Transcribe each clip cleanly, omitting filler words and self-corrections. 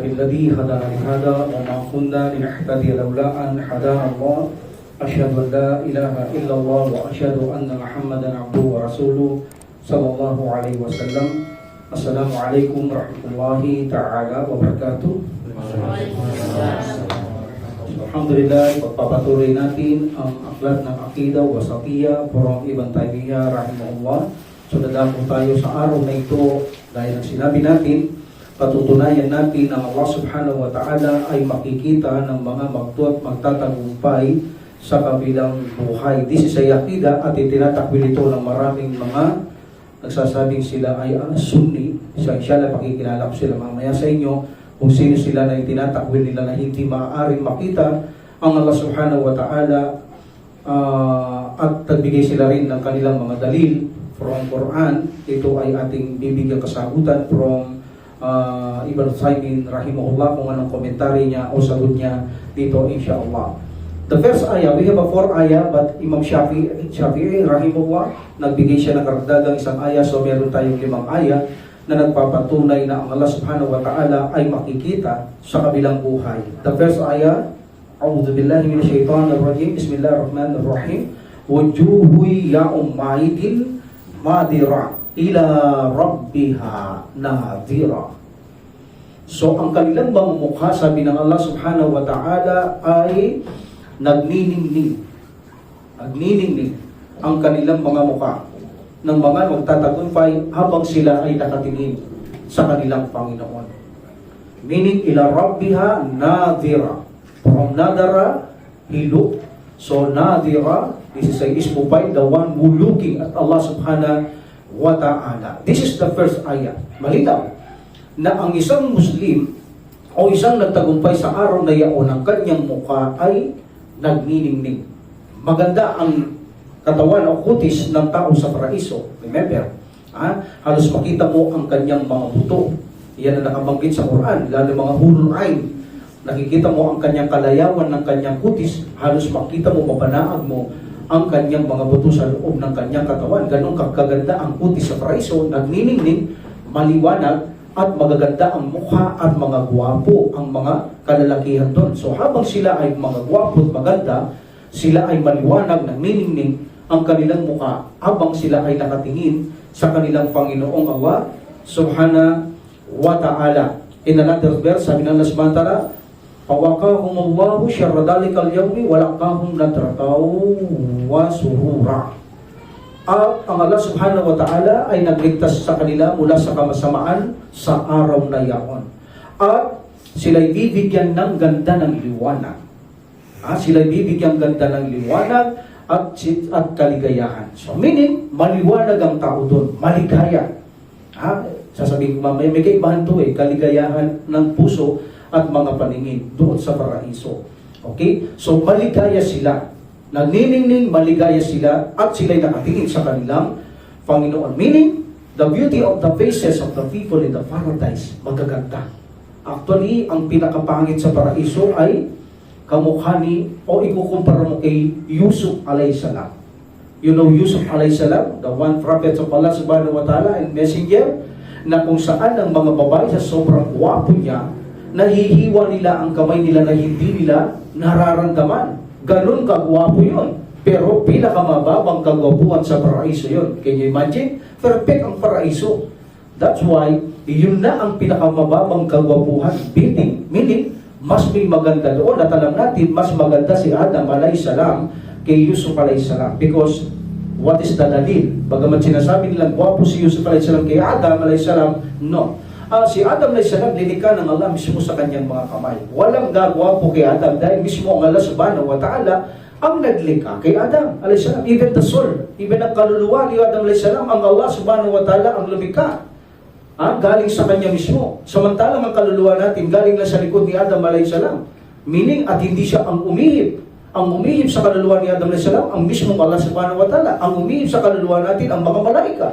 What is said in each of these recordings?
بالذي هدانا لهذا وما كنا لنهتدي لولا أن هدانا الله أشهد أن لا إله إلا الله وأشهد أن محمدا عبده ورسوله صلى الله عليه وسلم. السلام عليكم ورحمة الله تعالى وبركاته. Alhamdulillah, pagpapatuloy natin ang aklat ng Aqidah Wasatiyah from Ibn Taymiyyah rahimahullah. So dadako tayo sa araw na ito dahil ang sinabi natin, patutunayan natin na Allah subhanahu wa ta'ala ay makikita ng mga magtatagumpay sa kabilang buhay. This is a Aqidah at itinatakwil ito ng maraming mga nagsasabing sila ay Sunni. So inshallah pakikilala ko sila mamaya sa inyo kung sino sila na itinatakwil nila na hindi maaaring makita ang Allah subhanahu wa ta'ala, at nagbigay sila rin ng kanilang mga dalil from Quran. Ito ay ating bibigyan kasagutan from Ibn Taymiyyah rahimahullah kung anong komentary niya o sagot niya dito insyaAllah. The first ayah, we have a 4 ayah, but Imam Shafi'i rahimahullah nagbigay siya ng karagdagang isang ayah, so meron tayong 5 ayah na nagpapatunay na ang Allah subhanahu wa ta'ala ay makikita sa kabilang buhay. The first ayah, A'udhu billahi minasyaitanir rajim, Bismillahirrahmanirrahim, Wujuhu ya'ummaidin madira ila rabbiha nadira. So ang kanilang mga mukha, sabi ng Allah subhanahu wa ta'ala, ay nagniningning ang kanilang mga mukha ng mga magtatagumpay habang sila ay nakatingin sa kanilang Panginoon. Meaning, ila rabbiha nadira. From nadara, he look. So nadira, this is a ismu fa'il, the one who looking at Allah subhanahu wa ta'ala. This is the first ayah. Malinaw na ang isang Muslim o isang nagtagumpay sa araw na yaon, ang kanyang mukha ay nagniningning. Maganda ang katawan o kutis ng tao sa paraiso. Remember, halos makita mo ang kanyang mga buto. Yan ang nakabanggit sa Quran, lalo mga hurul ain. Nakikita mo ang kanyang kalayawan ng kanyang kutis, halos makita mo, mabanaag mo ang kanyang mga buto sa loob ng kanyang katawan. Ganun kaganda ang kutis sa paraiso, nagniningning, maliwanag, at magaganda ang mukha at mga gwapo ang mga kalalakihan doon. So habang sila ay mga gwapo at maganda, sila ay maliwanag, nagniningning ang kanilang mukha habang sila ay nakatingin sa kanilang Panginoong Allah subhanahu wa ta'ala. In another verse, sabi ng Allah subhanahu wa ta'ala, Fawakahumullahu syarra dalikal yawmi walakahum nadrataw wa surura. At ang Allah subhanahu wa ta'ala ay nagligtas sa kanila mula sa kamasamaan sa araw na yaon. At sila'y bibigyan ng ganda ng liwanag. Sila'y bibigyan ganda ng liwanag at kaligayahan. So meaning, maliwanag ang tao doon, maligaya. Sasabihin ko mamaya, may kaibahan to kaligayahan ng puso at mga paningin doon sa paraiso. Okay? So maligaya sila. Nagniningning, maligaya sila at sila'y nakatingin sa kanilang Panginoon. Meaning, the beauty of the faces of the people in the paradise, magaganda. Actually, ang pinakapangit sa paraiso ay kamukha ni, o ikukumpara mo kay Yusuf alayhisalam. You know Yusuf alayhisalam, the one prophet of Allah subhanahu wa ta'ala and messenger, na kung saan ang mga babae sa sobrang gwapo niya, nahihiwa nila ang kamay nila na hindi nila nararamdaman. Ganun kagwapo yun. Pero pinakamababang kagwapuan sa paraiso yun. Can you imagine? Perfect ang paraiso. That's why, yun na ang pinakamababang kagwapuhan. Meaning, mas may maganda doon at alam natin, mas maganda si Adam alayhisalam kay Yusuf alayhisalam. Because, what is the dalil? Bagamat sinasabi nilang gwapo si Yusuf alayhisalam kay Adam alayhisalam, no. Si Adam alayhisalam, linika ng Allah mismo sa kanyang mga kamay. Walang gagwapo kay Adam dahil mismo ang Allah subhanahu wa ta'ala ang naglika kay Adam alayhisalam. Even the soul, even ang kaluluwa ni Adam alayhisalam, ang Allah subhanahu wa ta'ala ang lumika. Galing sa kanya mismo. Samantalang ang kaluluwa natin galing lang sa likod ni Adam alayhisalam. Meaning, at hindi siya ang umihip. Ang umihip sa kaluluwa ni Adam alayhisalam, ang mismong Allah subhanahu wa ta'ala. Ang umihip sa kaluluwa natin, ang mga malaika.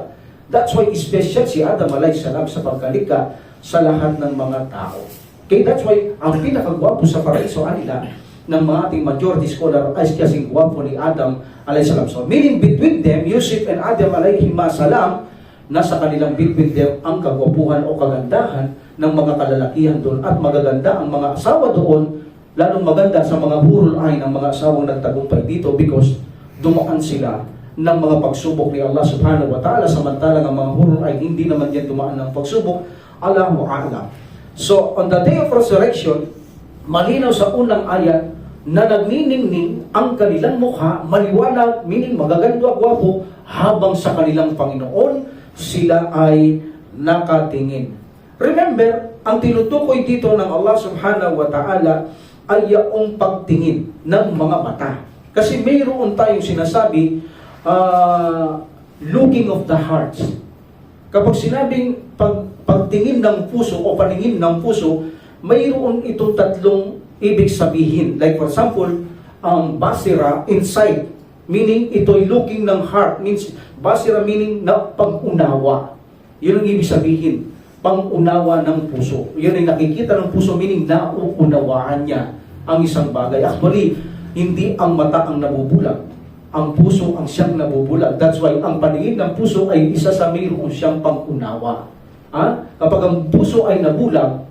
That's why special si Adam alayhisalam sa pagkalika sa lahat ng mga tao. Okay, that's why ang pinakagwapo sa paraiso nila ng mga ating majority scholar ay kasing gwapo ni Adam alayhisalam. So, meaning between them, Yusuf and Adam alayhisalam, nasa kanilang between them ang kagwapuhan o kagandahan ng mga kalalakihan doon at magaganda ang mga asawa doon, lalong maganda sa mga hurul ay ng mga asawang nagtagumpay dito because dumaan sila ng mga pagsubok ni Allah subhanahu wa ta'ala, samantalang ang mga hurul ay hindi naman yan dumaan ng pagsubok. Allahu a'lam. So, on the day of resurrection, malinaw sa unang ayat na nagniningning ang kanilang mukha, maliwanag, meaning magaganda, gwapo, habang sa kanilang Panginoon sila ay nakatingin. Remember, ang tinutukoy dito ng Allah subhanahu wa ta'ala ay yung pagtingin ng mga mata. Kasi mayroon tayong sinasabi, looking of the heart. Kapag sinabing pagtingin ng puso o paningin ng puso, mayroon itong tatlong ibig sabihin. Like for example, basira, insight, meaning ito'y looking ng heart, means basira meaning na pag-unawa. Yun ang ibig sabihin, pang-unawa ng puso. Yun ay nakikita ng puso, meaning nauunawaan niya ang isang bagay. Actually, hindi ang mata ang nabubulag. Ang puso ang siyang nabubulag. That's why ang paningin ng puso ay isa sa mayroon siyang pang-unawa. Kapag ang puso ay nabulag,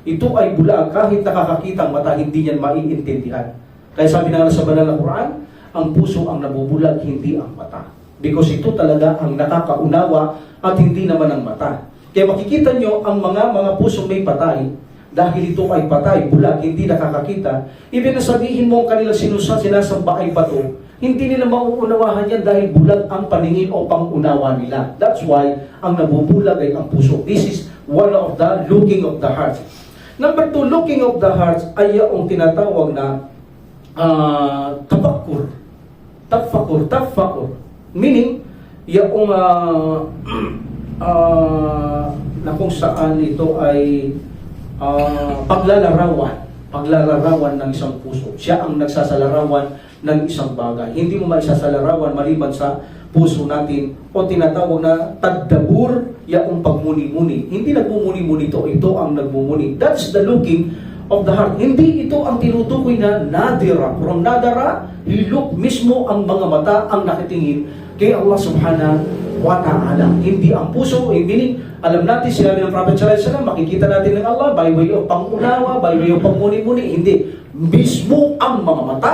ito ay bulag, kahit nakakakita ang mata, hindi niyan maiintindihan. Kaya sabi na sa banal na Quran, ang puso ang nabubulag, hindi ang mata. Because ito talaga ang nakakaunawa at hindi naman ang mata. Kaya makikita nyo ang mga pusong may patay, dahil ito ay patay, bulag, hindi nakakakita, ibig na sabihin mo ang kanilang sinasamba ay bato, hindi nila mauunawahan yan dahil bulag ang paningin o pangunawa nila. That's why ang nabubulag ay ang puso. This is one of the looking of the heart. Number 2, looking of the heart ay yung tinatawag na tafakkur. Meaning, yung na kung saan ito ay paglalarawan ng isang puso. Siya ang nagsasalarawan ng isang bagay. Hindi mo maisasalarawan maliban sa puso natin o tinatawag na tagdabur, yaong pagmuni-muni. Hindi nagmumuni-muni ito ang nagmumuni. That's the looking of the heart. Hindi ito ang tinutukoy na nadira. From nadara, look mismo ang mga mata ang nakitingin kay Allah subhanahu wa ta'ala. Hindi ang puso, meaning, alam natin, sinabi ng Prophet sallallahu alaihi wasallam, makikita natin ng Allah by way of pangunawa, by way of pagmuni-muni. Hindi. Mismo ang mga mata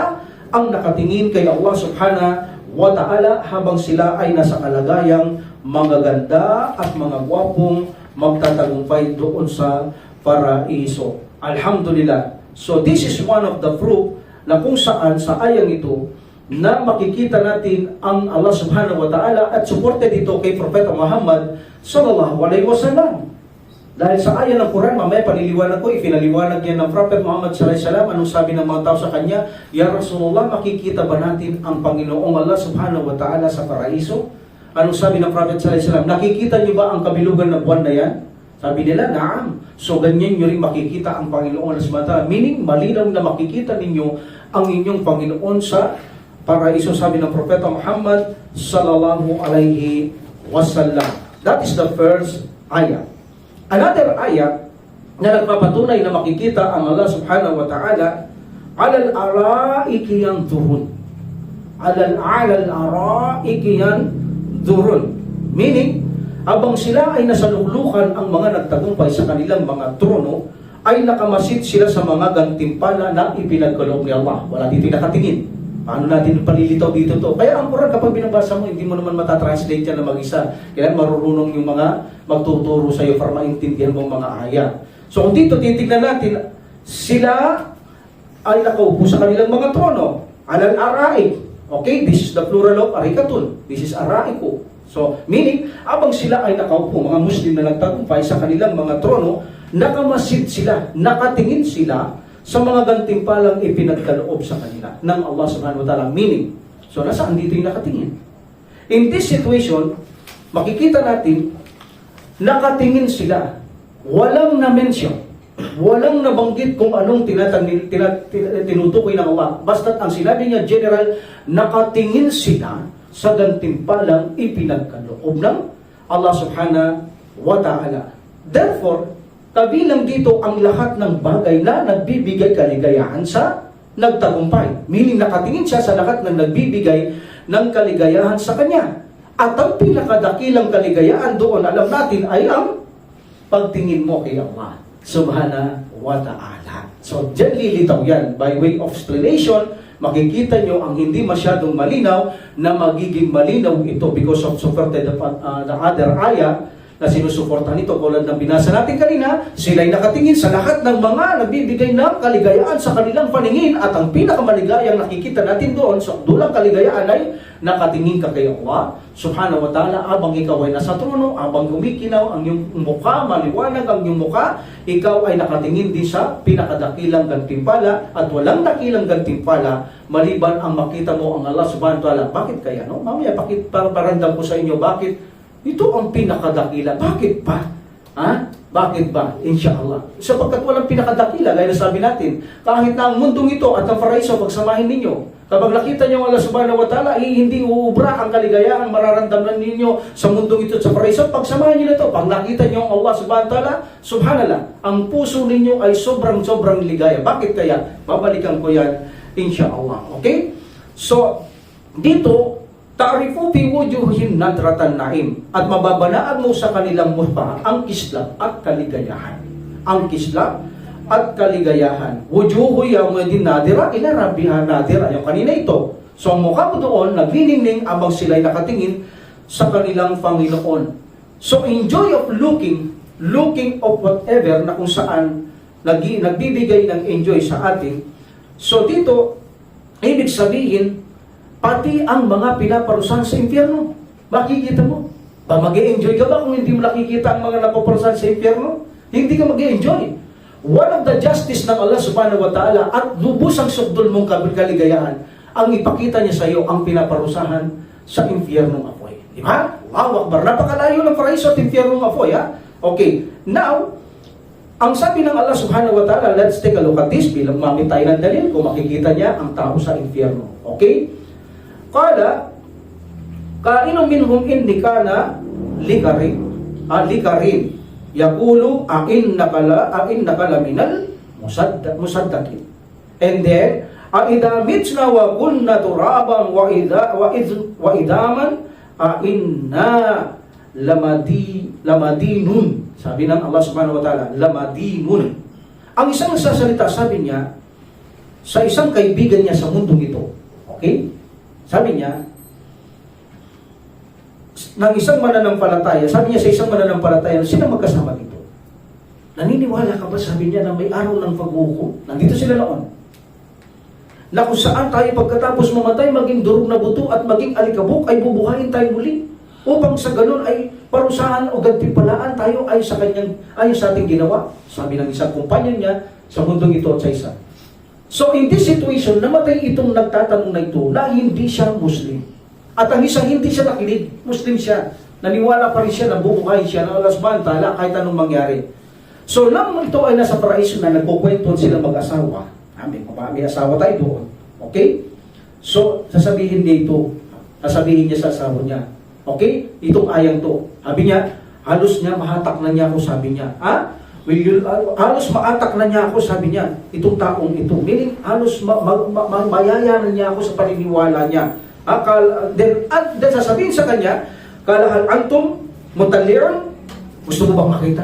ang nakatingin kay Allah subhanahu wa ta'ala habang sila ay nasa kalagayang magaganda at mga gwapong magtatagumpay doon sa paraiso. Alhamdulillah. So this is one of the proof na kung saan sa ayang ito na makikita natin ang Allah subhanahu wa ta'ala at supported ito kay Propeta Muhammad sallallahu alaihi wasallam. Dahil sa ayan ng Quran, mamaya paniliwanag ko, ipinaliwanag yan ng Prophet Muhammad sallallahu alaihi wasallam. Anong sabi ng mga tao sa kanya? Ya Rasulullah, makikita ba natin ang Panginoong Allah subhanahu wa ta'ala sa paraiso? Anong sabi ng Prophet sallallahu alaihi wasallam? Nakikita niyo ba ang kabilugan ng buwan na yan? Sabi nila, naam. So ganyan nyo rin makikita ang Panginoong Allah subhanahu wa ta'ala. Meaning, malinaw na makikita ninyo ang inyong Panginoon sa paraiso, sabi ng Propeta Muhammad sallallahu alaihi wasallam. That is the first ayat. Another ayat na nagpapatunay na makikita ang Allah subhanahu wa ta'ala, alal araiki yanzurun. Alal araiki yanzurun. Meaning, habang sila ay nasaluklukan ang mga nagtagumpay sa kanilang mga trono, ay nakamasid sila sa mga gantimpala na ipinagkaloob ni Allah. Wala dito nakatingin. Paano natin palilitaw dito to? Kaya ang Quran kapag binabasa mo, hindi mo naman matatranslate yan na mag-isa. Kaya marurunong yung mga magtuturo sa iyo para maintindihan mo mga ayat. So kung dito titignan natin, sila ay nakaupo sa kanilang mga trono. Alal araik. Okay, this is the plural of arikatun. This is araiko. So meaning, abang sila ay nakaupo, mga Muslim na nagtagumpay sa kanilang mga trono, nakamasid sila, nakatingin sila sa mga gantimpalang ipinagkaloob sa kanila ng Allah subhanahu wa ta'ala. Meaning, so nasaan dito yung nakatingin? In this situation, makikita natin, nakatingin sila. Walang na-mention. Walang nabanggit kung anong tinutukoy ng Allah. Basta't ang sinabi niya, general, nakatingin sila sa gantimpalang ipinagkaloob ng Allah subhanahu wa ta'ala. Therefore, kabilang dito ang lahat ng bagay na nagbibigay kaligayahan sa nagtagumpay. Meaning nakatingin siya sa lahat ng nagbibigay ng kaligayahan sa kanya. At ang pinakadakilang kaligayahan doon, alam natin, ay ang pagtingin mo kay Allah. subhanahu wa ta'ala. So, dyan lilitaw yan. By way of explanation, makikita nyo ang hindi masyadong malinaw na magiging malinaw ito because of supported the other ayah na sinusuportahan ito. Tulad ng binasa natin kanina, sila'y nakatingin sa lahat ng mga nagbibigay ng kaligayaan sa kanilang paningin at ang pinakamaligayang nakikita natin doon sa dulang kaligayaan ay nakatingin ka kay Allah subhanahu wa ta'ala abang ikaw ay nasa trono, abang kumikinaw ang iyong mukha, maliwanag ang iyong mukha, ikaw ay nakatingin din sa pinakadakilang gantimpala at walang dakilang gantimpala maliban ang makita mo ang Allah subhanahu wa ta'ala. Bakit kaya? No? Mamaya, parandam ko sa inyo, bakit? Ito ang pinakadakila. Bakit ba? Ha? Bakit ba? Inshallah. Sapagkat walang pinakadakila, gaya na sabi natin, kahit na ang mundong ito at ang paraiso, pagsamahin ninyo. Kapag nakita niyo ang Allah subhanahu wa ta'ala, hindi uubra ang kaligayaan, mararamdaman ninyo sa mundong ito at sa paraiso, pagsamahin niyo na ito. Pag nakita niyo ang Allah subhanahu wa ta'ala, subhanallah, ang puso ninyo ay sobrang ligaya. Bakit kaya? Babalikan ko yan, inshallah. Okay? So, dito, ta'rifu fi wujuhihim nadratan na'im, at mababanaan mo sa kanilang mukha ang kislap at kaligayahan. Ang kislap at kaligayahan. Wujuhu yawmadin nadira ila rabbiha nadira. Yung kanina ito. So ang mukha mo doon nagniningning abang sila'y nakatingin sa kanilang Panginoon. So enjoy of looking of whatever na kung saan nagbibigay ng enjoy sa atin. So dito ibig sabihin pati ang mga pinaparusahan sa impyerno. Makikita mo. Mag-i-enjoy ka ba kung hindi mo nakikita ang mga napaparusahan sa impyerno? Hindi ka mag-i-enjoy. One of the justice ng Allah subhanahu wa ta'ala at lubos ang sukdol mong kaligayahan ang ipakita niya sa iyo ang pinaparusahan sa impyernong apoy. Di ba? Wow, akbar. Napakalayo ng paraiso at impyernong apoy. Ha? Okay. Now, ang sabi ng Allah subhanahu wa ta'ala, let's take a look at this bilang mamit tayo ng dalil kung makikita niya ang tao sa impyerno. Okay? Qala, kainong minhum inni kana likarin. Yaqulu a'innaka la minal musaddakin. And then, a'idha mitna wa kunna turaban wa idaman a'inna lamadinun. Sabi ng Allah subhanahu wa ta'ala, lamadinun. Ang isang sasalita, sabi niya, sa isang kaibigan niya sa mundong ito. Okay? Sabi niya, ng isang mananampalataya, sabi niya sa isang mananampalataya, sila magkasama dito. Naniniwala ka ba, sabi niya, na may araw ng paghuhukom? Nandito sila noon. Na kung saan tayo pagkatapos mamatay, maging durog na buto at maging alikabok, ay bubuhayin tayo muli. Upang sa ganun ay parusahan o gantimpalaan tayo ay sa kanyang, ay sa ating ginawa. Sabi ng isang kumpanya niya sa mundong ito at sa isa. So in this situation, namatay itong nagtatanong na ito na hindi siya Muslim. At ang isang hindi siya nakinig, Muslim siya. Naniwala pa rin siya na bubuhay siya ng Allah subhanahu wa ta'ala kahit anong mangyari. So nang ito ay nasa paraiso na nagkukwento sila mag-asawa, may asawa tayo doon. Okay? So sasabihin niya ito, sasabihin niya sa asawa niya. Okay? Itong ayang to. Sabi niya, halos niya mahatak na niya ako, sabi niya. Halos maatak na niya ako, sabi niya, itong taong ito. Meaning, halos mayayanan niya ako sa paniniwala niya. Then sasabihin sa kanya, kalahal antum mutaliron, gusto mo bang makita?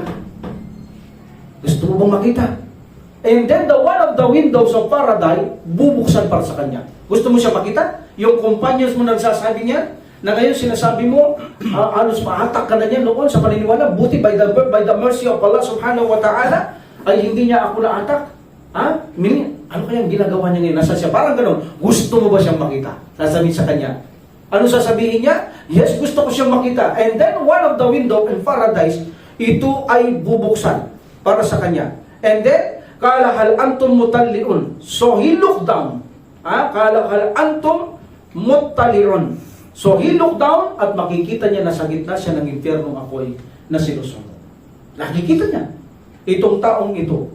Gusto mo bang makita? And then the one of the windows of paradise, bubuksan para sa kanya. Gusto mo siya makita? Yung companions mo nagsasabi niya, na ngayon sinasabi mo, halos maatak ka na niya noon sa paniniwala, buti by the mercy of Allah subhanahu wa ta'ala, ay hindi niya ako naatak. Ano kayang ginagawa niya ngayon? Nasa siya, parang gano'n, gusto mo ba siyang makita? Sasabihin sa kanya. Ano sasabihin niya? Yes, gusto ko siyang makita. And then one of the window in paradise, ito ay bubuksan para sa kanya. And then, kalahal antum mutalliun. So he looked down. Kalahal antum mutalliun. So he looked down at makikita niya na sa gitna siya ng impyernong apoy na sinusunod. Nakikita niya itong taong ito.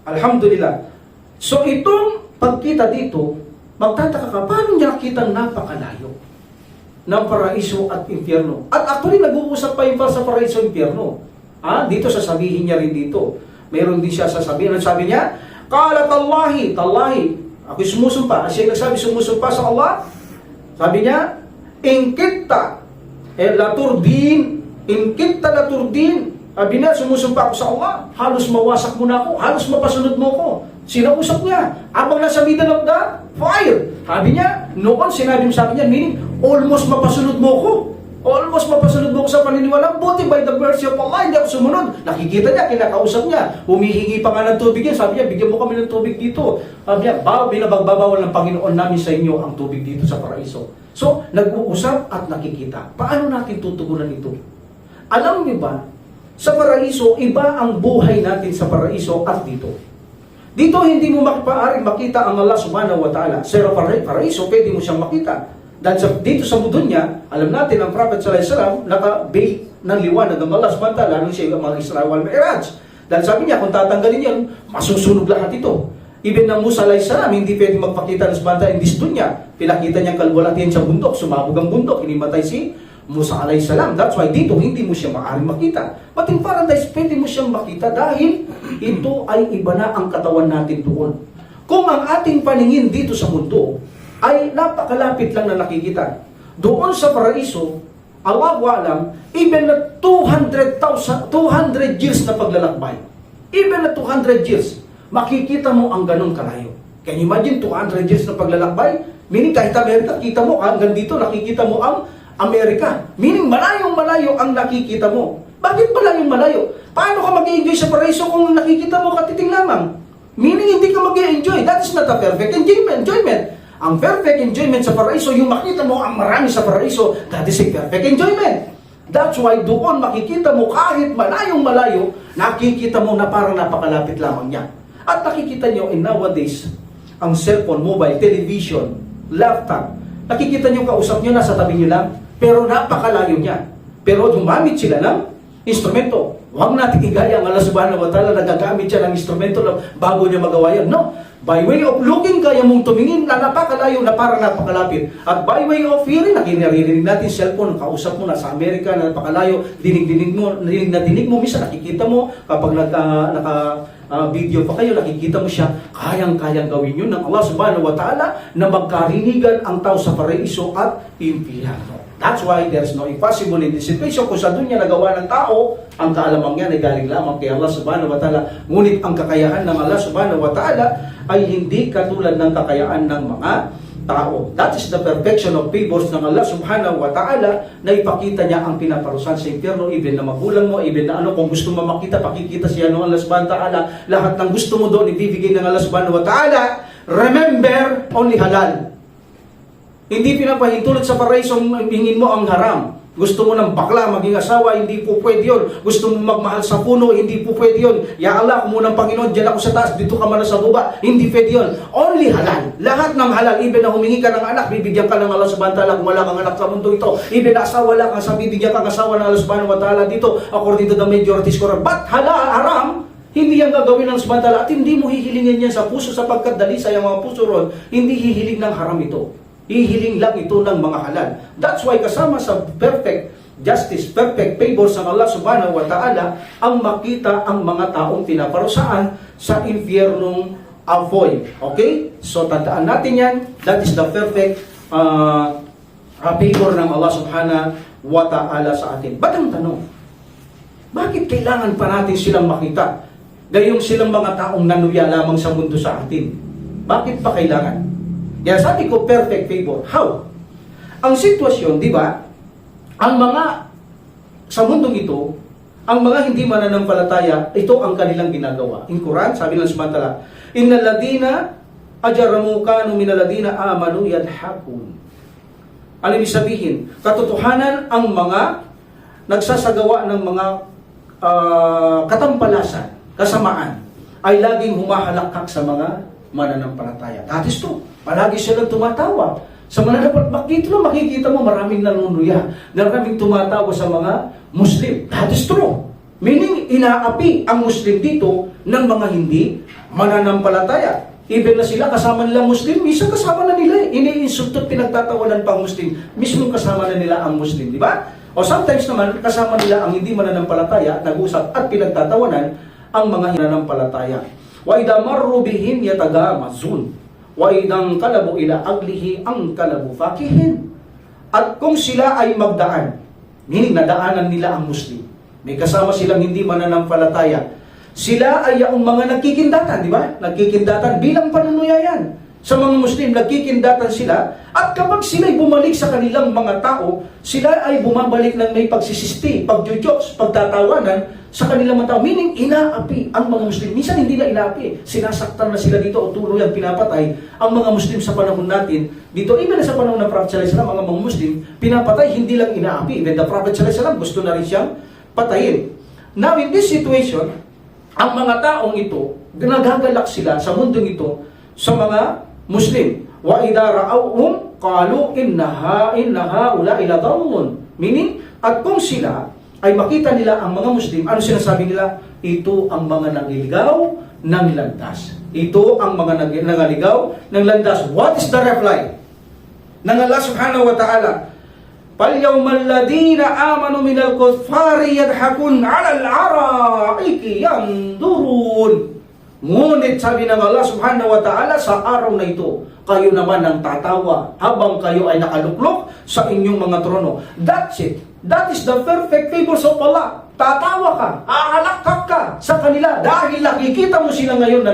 Alhamdulillah. So itong pagkita dito, magtataka ka, paano niya nakitang napakalayo ng paraiso at impyerno? At actually, nag-uusap pa yung sa paraiso at impyerno. Dito sasabihin niya rin dito. Meron din siya sasabihin. Ano sabi niya? Qalat Allahi, ako'y sumusumpa. Siya nagsabi, sumusumpa sa Allah. Sabi niya, in kitta laturdin Sabi niya, sumusumpa ako sa Allah, halos mawasak mo na ako, halos mapasunod mo ako. Sinausap niya, abang nasa middle of the fire. Sabi niya, noon sinabi mo sa akin niya, meaning, almost mapasunod mo ako. Almost mapasunod mo ako sa paniniwala. Buti by the mercy of Allah, hindi ako sumunod. Nakikita niya, kinakausap niya. Humihingi pa nga ng tubig yan. Sabi niya, bigyan mo kami ng bubig dito. Sabi niya, binabagbabawal ng Panginoon namin sa inyo ang tubig dito sa paraiso. So, nag-uusap at nakikita. Paano natin tutugunan ito? Alam niyo ba, sa paraiso, iba ang buhay natin sa paraiso at dito. Dito, hindi mo maaaring makita ang Allah subhanahu wa ta'ala. Sa paraiso, pwede mo siyang makita. Dahil dito sa mundo niya, alam natin ang Prophet sallallahu alaihi wasallam naka-bait ng liwanag ng Allah subhanahu wa ta'ala nung siya mga Isra wal Mi'raj. Dahil sabi niya, kung tatanggalin yan, masusunog lahat ito. Even ng Musa alayhi salam, hindi pwede magpakita ng subhanahu wa ta'ala in this dunya. Pinakita niyang kalwalatian sa bundok, sumabog ang bundok, inimatay si Musa alayhi salam. That's why dito, hindi mo siya maaaring makita. But in paradise, pwede mo siyang makita dahil ito ay iba na ang katawan natin doon. Kung ang ating paningin dito sa mundo ay napakalapit lang na nakikita. Doon sa paraiso, Allahu alam, even na 200 years na paglalakbay, even na 200 years, makikita mo ang ganong kalayo. Can you imagine 200 years na paglalakbay? Meaning kahit Amerika, kita mo, hanggang dito nakikita mo ang Amerika. Meaning malayong-malayo ang nakikita mo. Bakit malayong-malayo? Paano ka mag-enjoy sa paraiso kung nakikita mo katiting lamang? Meaning hindi ka mag-enjoy. That is not a perfect enjoyment. Ang perfect enjoyment sa paraiso, yung makita mo ang marami sa paraiso, that is a perfect enjoyment. That's why doon makikita mo kahit malayong-malayo, nakikita mo na parang napakalapit lamang niya. At nakikita nyo in nowadays, ang cellphone, mobile, television, laptop, nakikita nyo kausap nyo, nasa tabi nyo lang, pero napakalayo niya. Pero gumamit sila ng instrumento. Huwag natin igaya ang Allah subhanahu wa ta'ala, nagagamit siya ng instrumento bago niya magawa yan. No. By way of looking, kaya mong tumingin na napakalayo na parang napakalapit. At by way of hearing, nakinaririnig natin cellphone, kausap mo na sa Amerika na napakalayo, dinig mo, misa nakikita mo, kapag video pa kayo, nakikita mo siya, kayang-kayang gawin yun ng Allah subhanahu wa ta'ala na magkarinigan ang tao sa paraiso at impyerno. That's why there's no impossible in this situation. Kung sa dunya nagawa ng tao, ang kaalamang yan ay galing lamang kay Allah subhanahu wa ta'ala. Ngunit ang kakayahan ng Allah subhanahu wa ta'ala ay hindi katulad ng kakayahan ng mga tao. That is the perfection of favors ng Allah subhanahu wa ta'ala na ipakita niya ang pinaparusahan sa impyerno, even na magulang mo, even na kung gusto mo makita, pakikita siya ng Allah subhanahu wa ta'ala. Lahat ng gusto mo doon, ibibigay ng Allah subhanahu wa ta'ala. Remember, only halal. Hindi pinapahintulot sa paraiso, hingin mo ang haram. Gusto mo ng bakla, maging asawa, hindi po pwede yun. Gusto mo magmahal sa puno, hindi po pwede yun. Ya Allah, kung munang Panginoon, dyan ako sa taas, dito ka man sa baba. Hindi pwede yun. Only halal. Lahat ng halal. Even na humingi ka ng anak, bibigyan ka ng Allah subhanahu wa ta'ala kung wala kang anak sa mundo ito. Even na asawa lang, bibigyan kang asawa ng Allah subhanahu wa ta'ala dito, according to the majority score. But halal, haram, hindi yan gagawin ng subhanahu wa ta'ala at hindi mo hihilingin yan sa puso sapagkat dalisay ang mga puso ron, hindi hihiling ng haram ito. Hihiling lang ito ng mga halal. That's why kasama sa perfect justice, perfect favors ng Allah subhanahu wa ta'ala, ang makita ang mga taong pinaparusaan sa impyernong avoid. Okay? So tandaan natin yan. That is the perfect favor ng Allah subhanahu wa ta'ala sa atin. Ba't ang tanong? Bakit kailangan pa natin silang makita? Gayong silang mga taong nanuya lamang sa mundo sa atin. Bakit pa kailangan? Kaya sabi ko, perfect favor. How? Ang sitwasyon, di ba? Ang mga, sa mundong ito, ang mga hindi mananampalataya, ito ang kanilang ginagawa. In Quran, sabi ng sumantala, Innal ladina ajaramu kanu minal ladina amanu yadhakun. Ano ibig sabihin? Katotohanan, ang mga nagsasagawa ng mga katampalasan, kasamaan, ay laging humahalakak sa mga mananampalataya. That is true. Palagi silang tumatawa. Sa mananampalataya, makikita mo maraming nanunuya, maraming tumatawa sa mga Muslim. That is true. Meaning, inaapi ang Muslim dito ng mga hindi mananampalataya. Even na sila kasama nila Muslim, minsan kasama na nila. Iniinsulto at pinagtatawanan pang Muslim. Mismo kasama na nila ang Muslim, di ba? O sometimes naman, kasama nila ang hindi mananampalataya, nag-usap at pinagtatawanan ang mga mananampalataya. Wa idha marru bihim yatagamazun. Wa idang kalabu ila aglihi ang kalabu fakihin. At kung sila ay magdaan, meaning nadaanan nila ang Muslim, May kasama silang hindi mananampalataya. Sila ay yung mga nagkikindatan, di ba? Nagkikindatan bilang panunuya yan. Sa mga Muslim, nagkikindatan sila. At kapag sila'y bumalik sa kanilang mga tao, sila ay bumabalik ng may pagsisisti, pagjujokes, pagtatawanan sa kanilang mga tao. Meaning, inaapi ang mga Muslim. Minsan hindi na inaapi. Sinasaktan na sila dito o tuluyang pinapatay ang mga Muslim sa panahon natin. Dito, even sa panahon ng Prophet sallallahu alaihi wasallam, ang mga Muslim, pinapatay, hindi lang inaapi. Even the Prophet sallallahu alaihi wasallam, gusto na rin siyang patayin. Now, in this situation, ang mga taong ito, nagagalak sila sa mundong ito sa mga Muslim. Wa idha ra'awhum qalu innaha ula'i ladallun. Meaning, at kung sila ay makita nila ang mga Muslim, ano sinasabi nila? Ito ang mga nangliligaw ng landas. Ito ang mga nangliligaw ng landas. What is the reply ng Allah subhanahu wa ta'ala? فَالْيَوْمَ الَّذِينَ آمَنُوا مِنَ الْكُفَّارِ يَضْحَكُونَ عَلَى الْأَرَائِكِ يَنْظُرُونَ. Ngunit sabi ng Allah subhanahu wa ta'ala, sa araw na ito, kayo naman ang tatawa habang kayo ay nakaluklok sa inyong mga trono. That's it. That is the perfect favors of Allah. Tatawa ka, aalakak ka sa kanila dahil nakikita mo sila ngayon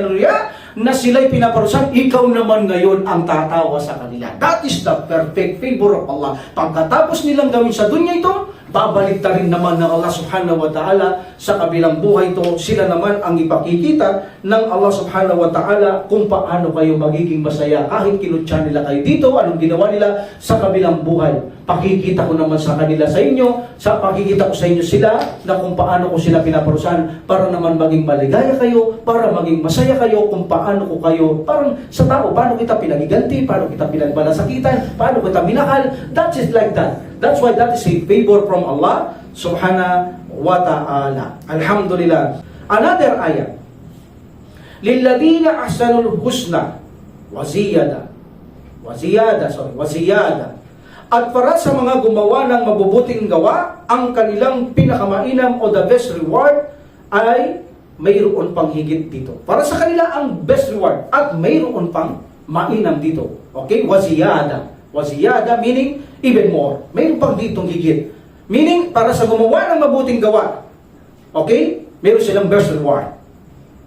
na sila'y pinaparusahan, ikaw naman ngayon ang tatawa sa kanila. That is the perfect favor of Allah. Pagkatapos nilang gawin sa dunya ito, babalik ta rin naman ng Allah subhanahu wa ta'ala sa kabilang buhay ito. Sila naman ang ipakikita ng Allah subhanahu wa ta'ala kung paano kayo magiging masaya kahit kinutya nila kayo dito, anong ginawa nila sa kabilang buhay. Pakikita ko naman sa kanila sa inyo, pakikita ko sa inyo sila na kung paano ko sila pinaparusahan para naman maging maligaya kayo, para maging masaya kayo, kung paano ko kayo, parang sa tao, paano kita pinagiganti, paano kita pinagbalasakitan, paano kita minahal. That is like that. That's why that is a favor from Allah subhanahu wa ta'ala. Alhamdulillah. Another ayat. Lilladina ahsanul husna wa ziyada. At para sa mga gumawa ng mabubuting gawa, ang kanilang pinakamainam o the best reward ay mayroon pang higit dito. Para sa kanila ang best reward at mayroon pang mainam dito. Okay? Waziyada meaning even more. Mayroon pang ditong higit. Meaning, para sa gumawa ng mabuting gawa, okay? Mayroon silang best reward.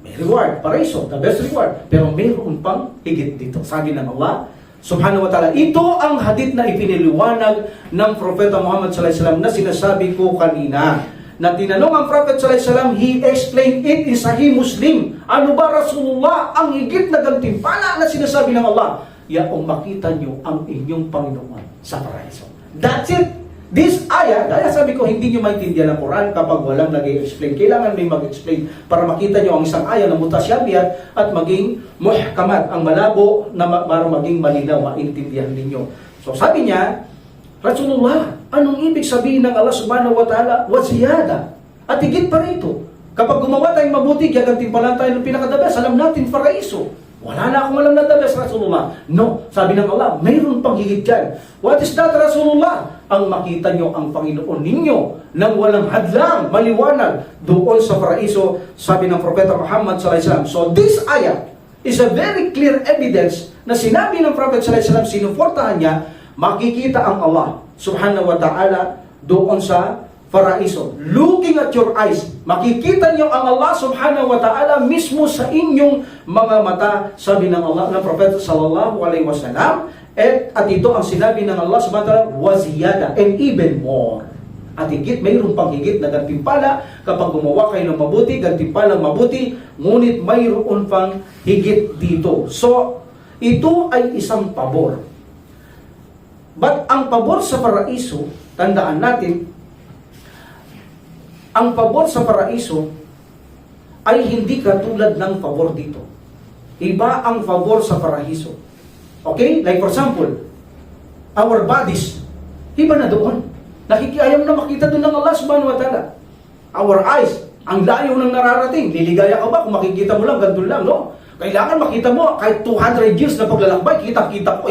May reward, paraiso, the best reward. Pero mayroon pang higit dito. Sabi ng Allah subhanahu wa ta'ala, ito ang hadith na ipiniliwanag ng Propeta Muhammad sallallahu alaihi wasallam na sinasabi ko kanina. Na tinanong ang Prophet sallallahu alaihi wasallam, he explained it in Sahih Muslim. Ano ba Rasulullah ang higit na gantimpala na sinasabi ng Allah? Yaong makita nyo ang inyong Panginoon sa paraiso. That's it. This ayah, dahil sabi ko, hindi nyo maintindihan ang Quran kapag walang nag-explain. Kailangan may mag-explain para makita nyo ang isang ayah na mutasyabiyat at maging muhkamat, ang malabo na para maging malinaw, maintindihan ninyo. So sabi niya, Rasulullah, anong ibig sabihin ng Allah subhanahu wa ta'ala? Waziyada. At higit pa rito. Kapag gumawa tayong mabuti, gagantimpalan tayo ng pinakadabas, alam natin, paraiso. Wala na akong alam na dabas, Rasulullah. No, sabi ng Allah, mayroon pang higit dyan. What is that, Rasulullah? Ang makita nyo ang Panginoon ninyo nang walang hadlang, maliwanag doon sa paraiso, sabi ng Propeta Muhammad sallallahu alaihi wasallam. So this ayah is a very clear evidence na sinabi ng Prophet sallallahu alaihi wasallam, sinuportahan niya, makikita ang Allah subhanahu wa ta'ala doon sa paraiso. Looking at your eyes, makikita niyo ang Allah subhanahu wa ta'ala mismo sa inyong mga mata, sabi ng Allah, ng Propeta sallallahu alaihi wasallam. At ito ang sinabi ng Allah subhanahu wa ta'ala, waziyada, and even more. At higit, mayroon pang higit na gantimpala kapag gumawa kayo ng mabuti, gantimpalang mabuti, ngunit mayroon pang higit dito. So, ito ay isang pabor. But ang pabor sa paraiso, tandaan natin, ang pabor sa paraiso ay hindi katulad ng pabor dito. Iba ang pabor sa paraiso. Okay? Like for example, our bodies, iba na doon. Ayaw na makita doon ng Allah subhanahu wa ta'ala. Our eyes, ang layo ng nararating. Liligaya ka ba kung makikita mo lang, ganito lang, no? Kailangan makita mo, kahit 200 years na paglalakbay, kita-kita ko,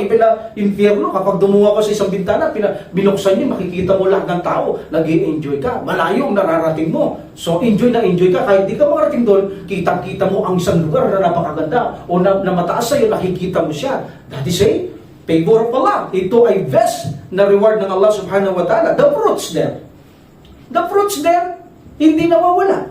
impyerno, kapag dumuha ko sa isang bintana, binuksan niyo, makikita mo lahat ng tao, nag-i-enjoy ka, malayo ang nararating mo. So, enjoy na enjoy ka, kahit di ka makarating doon, kita-kita mo ang isang lugar na napakaganda, o na mataas sa'yo, nakikita mo siya. That is a favor of Allah. Ito ay best na reward ng Allah subhanahu wa ta'ala. The fruits there. hindi nawawala.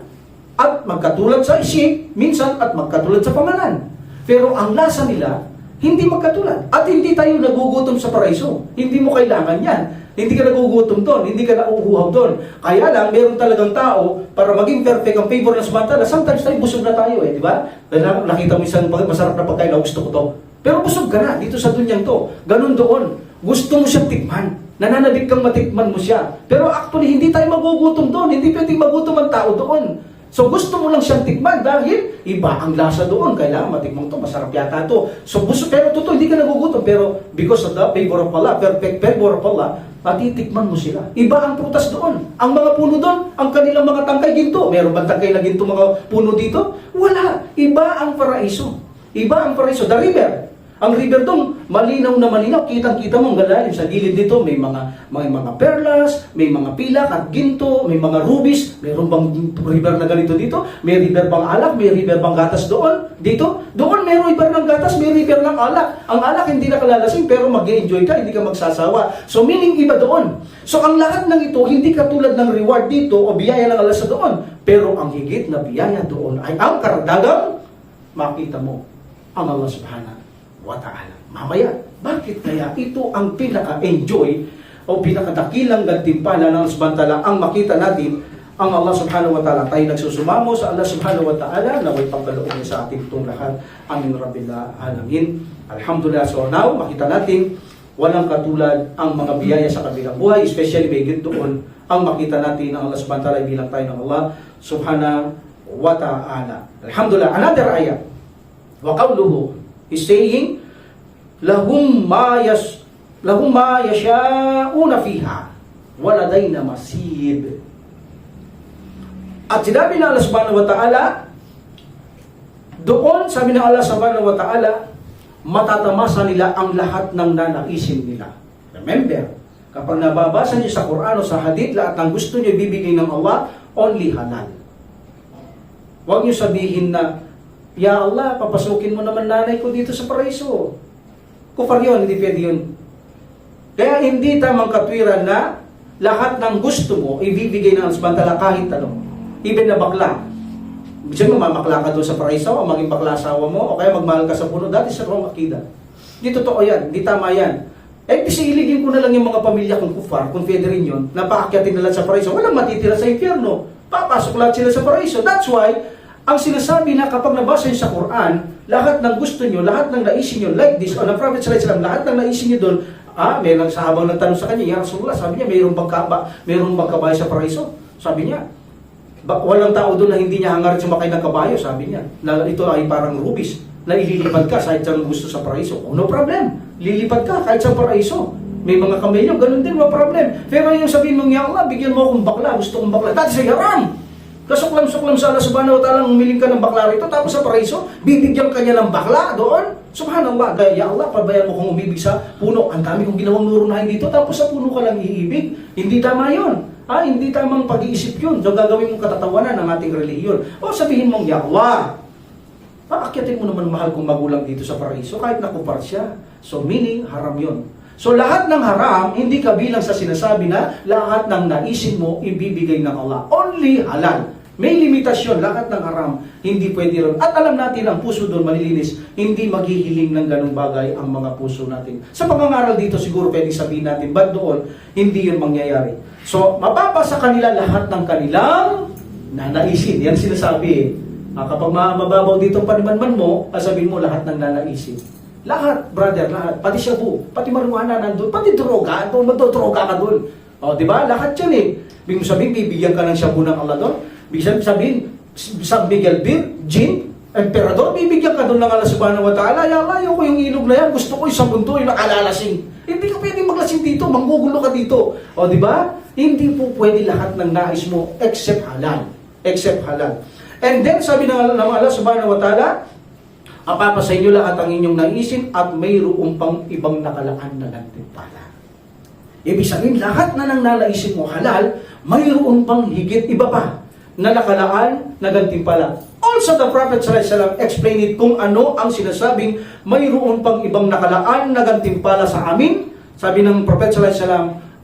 At magkatulad sa isip, minsan at magkatulad sa pangalan. Pero ang lasa nila, hindi magkatulad. At hindi tayo nagugutom sa paraiso. Hindi mo kailangan yan. Hindi ka nagugutom doon, hindi ka nauuhaw doon. Kaya lang, meron talagang tao, para maging perfect ang favor ng samantala, sometimes tayo busog na tayo di ba? Nakita mo isang masarap na pagkain, gusto ko to. Pero busog ka na, dito sa dunyang to. Ganun doon. Gusto mo siyang tikman. Nananabik kang matikman mo siya. Pero actually, hindi tayo magugutom doon. Hindi pwedeng magutom ang tao doon. So gusto mo lang siyang tikman dahil iba ang lasa doon. Kailangan matikman to, masarap yata to. So gusto, pero totoo, hindi ka nagugutom. Pero because of the favor of Allah, perfect favor of Allah, patitikman mo sila. Iba ang prutas doon. Ang mga puno doon, ang kanilang mga tangkay ginto. Meron bang tangkay na ginto mga puno dito? Wala. Iba ang paraiso. Iba ang paraiso. The river. Ang river doon, malinaw na malinaw. Kitang-kita mo ang galalim. Sa gilid nito, may mga perlas, may mga pilak at ginto, may mga rubies. Mayroon bang river na ganito dito? May river bang alak? May river bang gatas doon? Dito? Doon may river ng gatas, may river ng alak. Ang alak hindi na kalalasing, pero mag-enjoy ka, hindi ka magsasawa. So meaning iba doon. So ang lahat ng ito, hindi katulad ng reward dito o biyaya ng Allah sa doon. Pero ang higit na biyaya doon ay ang karagdagang makita mo ang Allah subhanahu wa ta'ala. Mamaya, bakit kaya ito ang pinaka-enjoy o pinakadakilang gantimpala ng samantala ang makita natin ang Allah subhanahu wa ta'ala. Tayo nagsusumamo sa Allah subhanahu wa ta'ala na may pagkaloob niya sa ating itong lahat. Amin rabbil alamin. Alhamdulillah. So now, makita natin walang katulad ang mga biyaya sa kabilang buhay, especially may doon ang makita natin ang Allah subhanahu wa ta'ala bilang tayo ng Allah subhanahu wa ta'ala. Alhamdulillah. Another ayat. Wa qawluhu is saying, lahum ma yasha'una fiha wa ladayna masib. At sinabi ng Allah subhanahu wa ta'ala, doon sabi ng Allah subhanahu wa ta'ala, matatamasa nila ang lahat ng nanaisin nila. Remember, kapag nababasa niyo sa Quran o sa Hadith, lahat ng gusto niyo bibigay ng Allah, only halal. Huwag niyo sabihin na, Ya Allah, papasukin mo naman nanay ko dito sa paraiso. Kufar yun, hindi pwede yun. Kaya hindi tamang katwiran na lahat ng gusto mo, ibibigay ng samantala kahit ano. Even na bakla. Bisa mo, mamakla ka doon sa paraiso, o maging bakla asawa mo, o kaya magmahal ka sa puno, dati sa wrong akida. Di totoo yan, di tama yan. Pisiligin ko na lang yung mga pamilya kong kufar, kung pwede rin yun, na paakyatin na lang sa paraiso, walang matitira sa impyerno. Papasok lahat sila sa paraiso. That's why, ang sinasabi na kapag nabasa nyo sa Quran, lahat ng gusto nyo, lahat ng naisin nyo, like this, o ng Prophet sallallahu alaihi wasallam, lahat ng naisin nyo doon, may lang sahabang nagtanong sa kanya, Ya Rasulullah, sabi niya, mayroong bang kabayo sa paraiso? Sabi niya, walang tao doon na hindi niya hangarin sumakay ng kabayo, sabi niya, na ito ay parang rubis, na ililipad ka kahit saan gusto sa paraiso. Oh, no problem, lilipad ka kahit sa paraiso. May mga kamelyo, ganun din, no problem. Pero yung sabihin mong, Ya Allah, bigyan mo akong bakla, gusto kong bakla, dati sa haram. Kasuklam-suklam sa Allah subhanahu wa ta'ala, umiling ka ng bakla rito, tapos sa paraiso, bibigyan ka niya ng bakla doon. Subhanallah, dahil Ya Allah, pabayaan mo kung umibig sa puno. Ang dami kong ginawang nurunahin dito, tapos sa puno ka lang iibig. Hindi tama yun. Hindi tamang pag-iisip yun. So gagawin mong katatawanan ng ating relihiyon. O sabihin mong, Ya Allah, paakyatin mo naman mahal kong magulang dito sa paraiso, kahit nakupar siya. So meaning, haram yun. So lahat ng haram, hindi kabilang sa sinasabi na lahat ng naisin mo, ibibigay ng Allah. Only halal. May limitasyon, lahat ng haram, hindi pwede ron. At alam natin, ang puso doon malilinis, hindi maghihiling ng ganung bagay ang mga puso natin. Sa pangangaral dito, siguro pwede sabihin natin, but doon, hindi yun mangyayari. So, mapapasa kanila lahat ng kanilang nanaisin. Yan sinasabi. Kapag mababaw dito ang panimanman mo, sabihin mo lahat ng nanaisin. Lahat, brother, lahat. Pati shabu, pati marijuana nandun, pati droga, magdodroga ka doon. O, di ba? Lahat yan eh. Bigyan mo sabihin, bibigyan ka ng shabu ng Allah doon. Bigyan sabihin, San Miguel Bir, Jin, Emperador, bibigyan ka doon ng Allah subhanahu wa ta'ala. Ya Allah, ko yung ilog na yan, gusto ko yung sabunto, yung nakalalasing. Hindi ka pwede maglasing dito, manggugulo ka dito. O, di ba? Hindi po pwede lahat ng nais mo except halal. Except halal. And then, sabi ng Allah subhanahu wa ta'ala, apapasa inyo lahat ang inyong naisin at mayroong pang ibang nakalaan na gantimpala. Ibig sabihin, lahat na ng nalaisin mo halal, mayroon pang higit iba pa na nakalaan na gantimpala. Also, the Prophet ﷺ explained it kung ano ang sinasabing mayroon pang ibang nakalaan na gantimpala sa amin. Sabi ng Prophet ﷺ,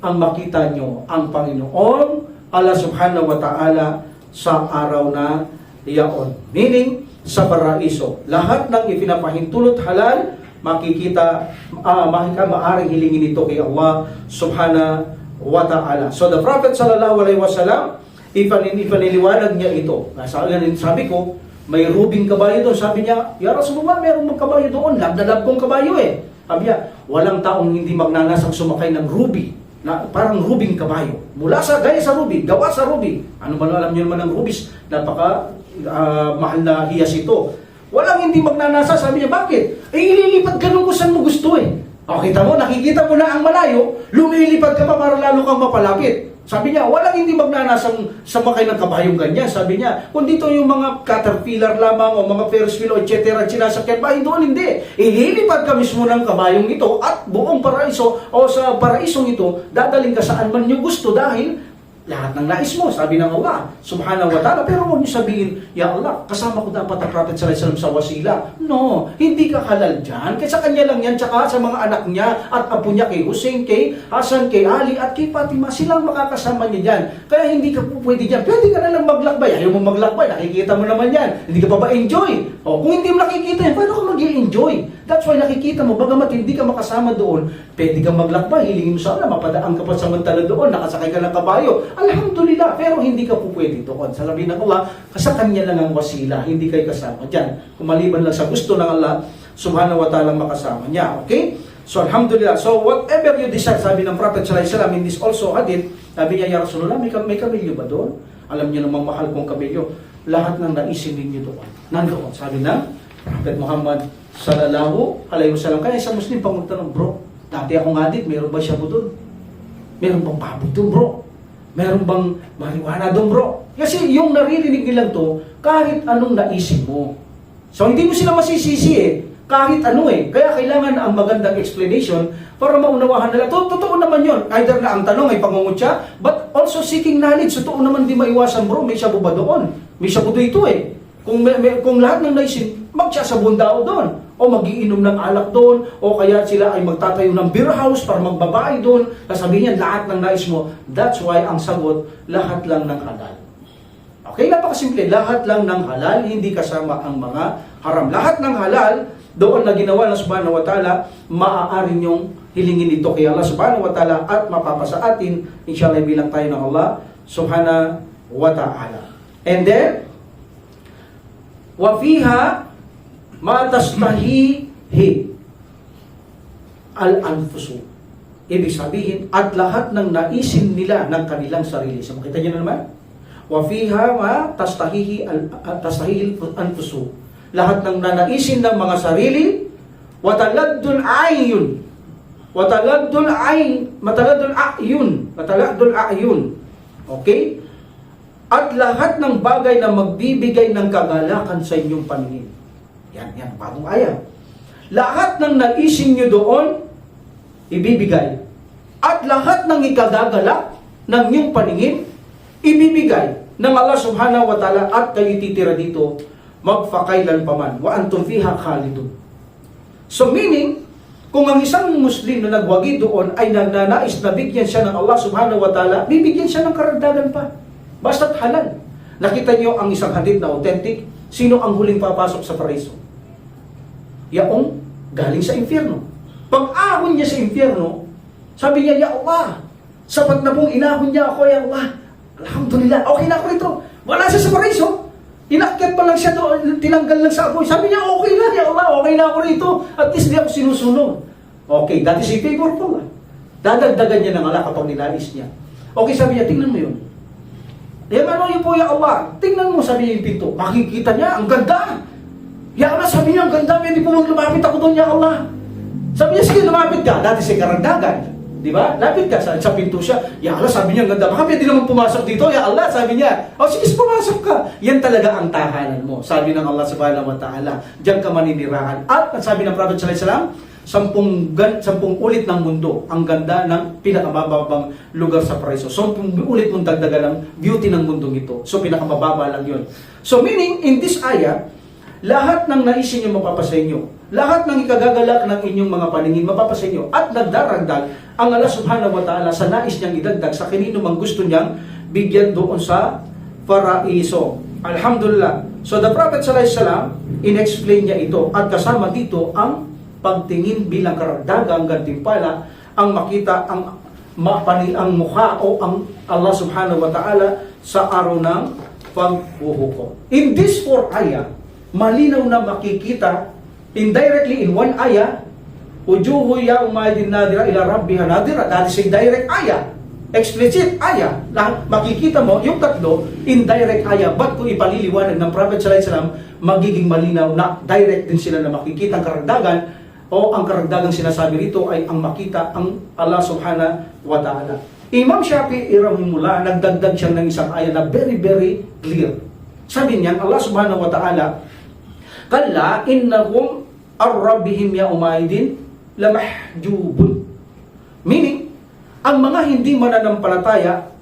ang makita nyo ang Panginoon, Allah subhanahu wa ta'ala, sa araw na iyaon. Meaning, sa paraiso. Lahat ng ipinapahintulot halal, makikita, maaaring hilingin ito kay Allah subhanahu wa ta'ala. So the Prophet sallallahu alaihi wasallam, ipaniliwanag niya ito. Sabi ko, may rubing kabayo doon. Sabi niya, Ya Rasulullah, meron mong kabayo doon. Lab na lab kong kabayo eh. Sabi niya, walang taong hindi magnanasang sumakay ng ruby, na parang rubing kabayo. Mula sa gaya sa ruby, gawa sa ruby. Ano ba alam niyo naman ng rubies? Napaka mahal na hiyas ito. Walang hindi magnanasa. Sabi niya, bakit? Ililipat ka nung saan mo gusto eh. O, kita mo, nakikita mo na ang malayo, lumilipad ka pa para lalo kang mapalapit. Sabi niya, walang hindi magnanasang samakay ng kabayong ganyan. Sabi niya, kung dito yung mga caterpillar lamang o mga Ferris wheel, etc. sinasakyan, bahay doon hindi. Ililipad ka mismo ng kabayong ito at buong paraiso o sa paraisong ito, dadaling ka saan man niyo gusto dahil lahat ng nais mo, sabi ng Allah subhanahu wa ta'ala. Pero huwag niyo sabihin, Ya Allah, kasama ko dapat ang Prophet sallallahu alaihi wasallam sa wasila. No, hindi ka halal dyan. Kaya sa kanya lang yan, tsaka sa mga anak niya at apo niya kay Hussein, kay Hasan, kay Ali at kay Fatima, silang makakasama niya dyan. Kaya hindi ka po pwede dyan. Pwede ka na lang maglakbay. Ayaw mo maglakbay, nakikita mo naman yan. Hindi ka pa ba enjoy? O, kung hindi mo nakikita yan, paano ka mag-enjoy? That's why nakikita mo, bagamat hindi ka makasama doon, pwede kang maglakbay, hilingin mo sa Allah, mapadaan ka pa samantala doon, nakasakay ka ng kabayo. Alhamdulillah, pero hindi ka po pwede doon. Sabi ng Allah, sa kanya lang ang wasila, hindi kayo kasama dyan. Kumaliban lang sa gusto ng Allah, subhanahu wa ta'ala makasama niya. Okay? So, alhamdulillah. So, whatever you desire, sabi ng Prophet sallallahu alaihi wasallam, in this also hadith, sabi niya, Ya Rasulullah, may kamilyo ba doon? Alam niyo namang mahal kong kamilyo. Lahat ng naisin ninyo doon. Nandoon, sabi ng Prophet Muhammad sallallahu alaihi wasallam. Kaya isang Muslim pang magtanong, bro, dati akong adik, meron ba siya doon? Meron bang baboy doon, bro? Meron bang marijuana doon, bro? Kasi yung naririnig nilang to, kahit anong naisip mo. So, hindi mo sila masisisi eh. Kahit ano eh. Kaya kailangan ang magandang explanation para maunawahan nila. Totoo naman yun. Either na ang tanong ay pangungutya, but also seeking knowledge. Totoo naman di maiwasan, bro. May shabu ba doon? May shabu dito eh. Kung lahat ng naisip, magsasabon daw doon. O magiinom ng alak doon, o kaya sila ay magtatayo ng beer house para magbabae doon. Sasabihin niyan, lahat ng nais mo. That's why ang sagot, lahat lang ng halal. Okay, napakasimple. Lahat lang ng halal, hindi kasama ang mga haram. Lahat ng halal, doon na ginawa ng subhanahu wa ta'ala, maaari niyong hilingin ito kay Allah subhanahu wa ta'ala at mapapasa atin, inshallah bilang tayo ng Allah subhanahu wa ta'ala. And then, wa fiha ma tastahihi al-anfusu. Ibig sabihin, at lahat ng naisin nila ng kanilang sarili. So, makita niyo na naman? Wa fiha ma tastahihi al-anfusu. Lahat ng nanaisin ng mga sarili, wataladdul ayun. Wataladdul ayun. Okay? At lahat ng bagay na magbibigay ng kagalakan sa inyong paningin. Yan, bagong ayat. Lahat ng naisin nyo doon, ibibigay. At lahat ng ikagagalak ng inyong paningin, ibibigay ng Allah subhanahu wa ta'ala at kayo titira dito, magpakailan paman, wa antum fiha khalidun. So meaning, kung ang isang Muslim na nagwagi doon ay nagnanais na bigyan siya ng Allah subhanahu wa ta'ala, bibigyan siya ng karagdagan pa. Basta't halal. Nakita niyo ang isang hadith na authentic, sino ang huling papasok sa paraiso? Yaong galing sa impyerno. Pag-ahon niya sa impyerno, sabi niya, Ya Allah, sapat na pong inahon niya ako, Ya Allah. Alhamdulillah, okay na ako rito. Wala siya sa paraiso. Inakyat pa lang siya doon, tinanggal lang sa apoy. Sabi niya, okay na, Ya Allah, okay na ako rito. At least di ako sinusunod. Okay, that is a favor po. Dadagdagan niya ng Allah kapag ninais niya. Okay, sabi niya, tingnan mo yun. Ano yun po, Ya Allah? Tingnan mo, sabi niya yung pinto. Makikita niya, ang ganda. Ya Allah, sabi niya, ang ganda. Pwede po lumapit ako doon, Ya Allah. Sabi niya, sige, lumapit ka. Dati siya karagdagan. Di ba? Lapit ka sa pinto siya. Ya Allah, sabi niya, ang ganda. Baka pwede naman pumasok dito. Ya Allah, sabi niya. O sige, pumasok ka. Yan talaga ang tahanan mo. Sabi ng Allah subhanahu wa ta'ala. Diyan ka maninirahan. At sabi ng Prophet sallallahu alaihi wasallam, 10 ulit ng mundo. Ang ganda ng pinakamababang lugar sa paraiso. 10 ulit mong dagdagan ng beauty ng mundong ito. So, pinakamababa lang yun. So, meaning, in this ayah, lahat ng naisin nyo mapapasa inyo. Lahat ng ikagagalak ng inyong mga paningin mapapasa inyo. At nagdaragdag ang Allah subhanahu wa ta'ala sa nais niyang idagdag sa kanino mang gusto niyang bigyan doon sa paraiso. Alhamdulillah. So the Prophet sallallahu alaihi wasallam in-explain niya ito at kasama dito ang pagtingin bilang karagdagang gantimpala ang makita ang mukha o ang Allah subhanahu wa ta'ala sa araw ng paghuhukom. In this 4 ayah, malinaw na makikita indirectly in 1 ayah, wujuhu yawmaidin nadira ila rabbiha nadira. That is a direct ayah. Explicit ayah. Makikita mo yung tatlo, indirect ayah. But kung ipaliliwanag ng Prophet sallallahu alaihi wasallam, magiging malinaw na direct din sila na makikita ang karagdagan o ang karagdagang sinasabi rito ay ang makita ang Allah subhanahu wa ta'ala. Imam Shafi'i rahimahullah, nagdagdag siya ng isang ayah na very, very clear. Sabi niya, Allah subhanahu wa ta'ala, kalla innahum ar-rabbihim yaumaidin lamahjubun. Meaning, ang mga hindi mananampalataya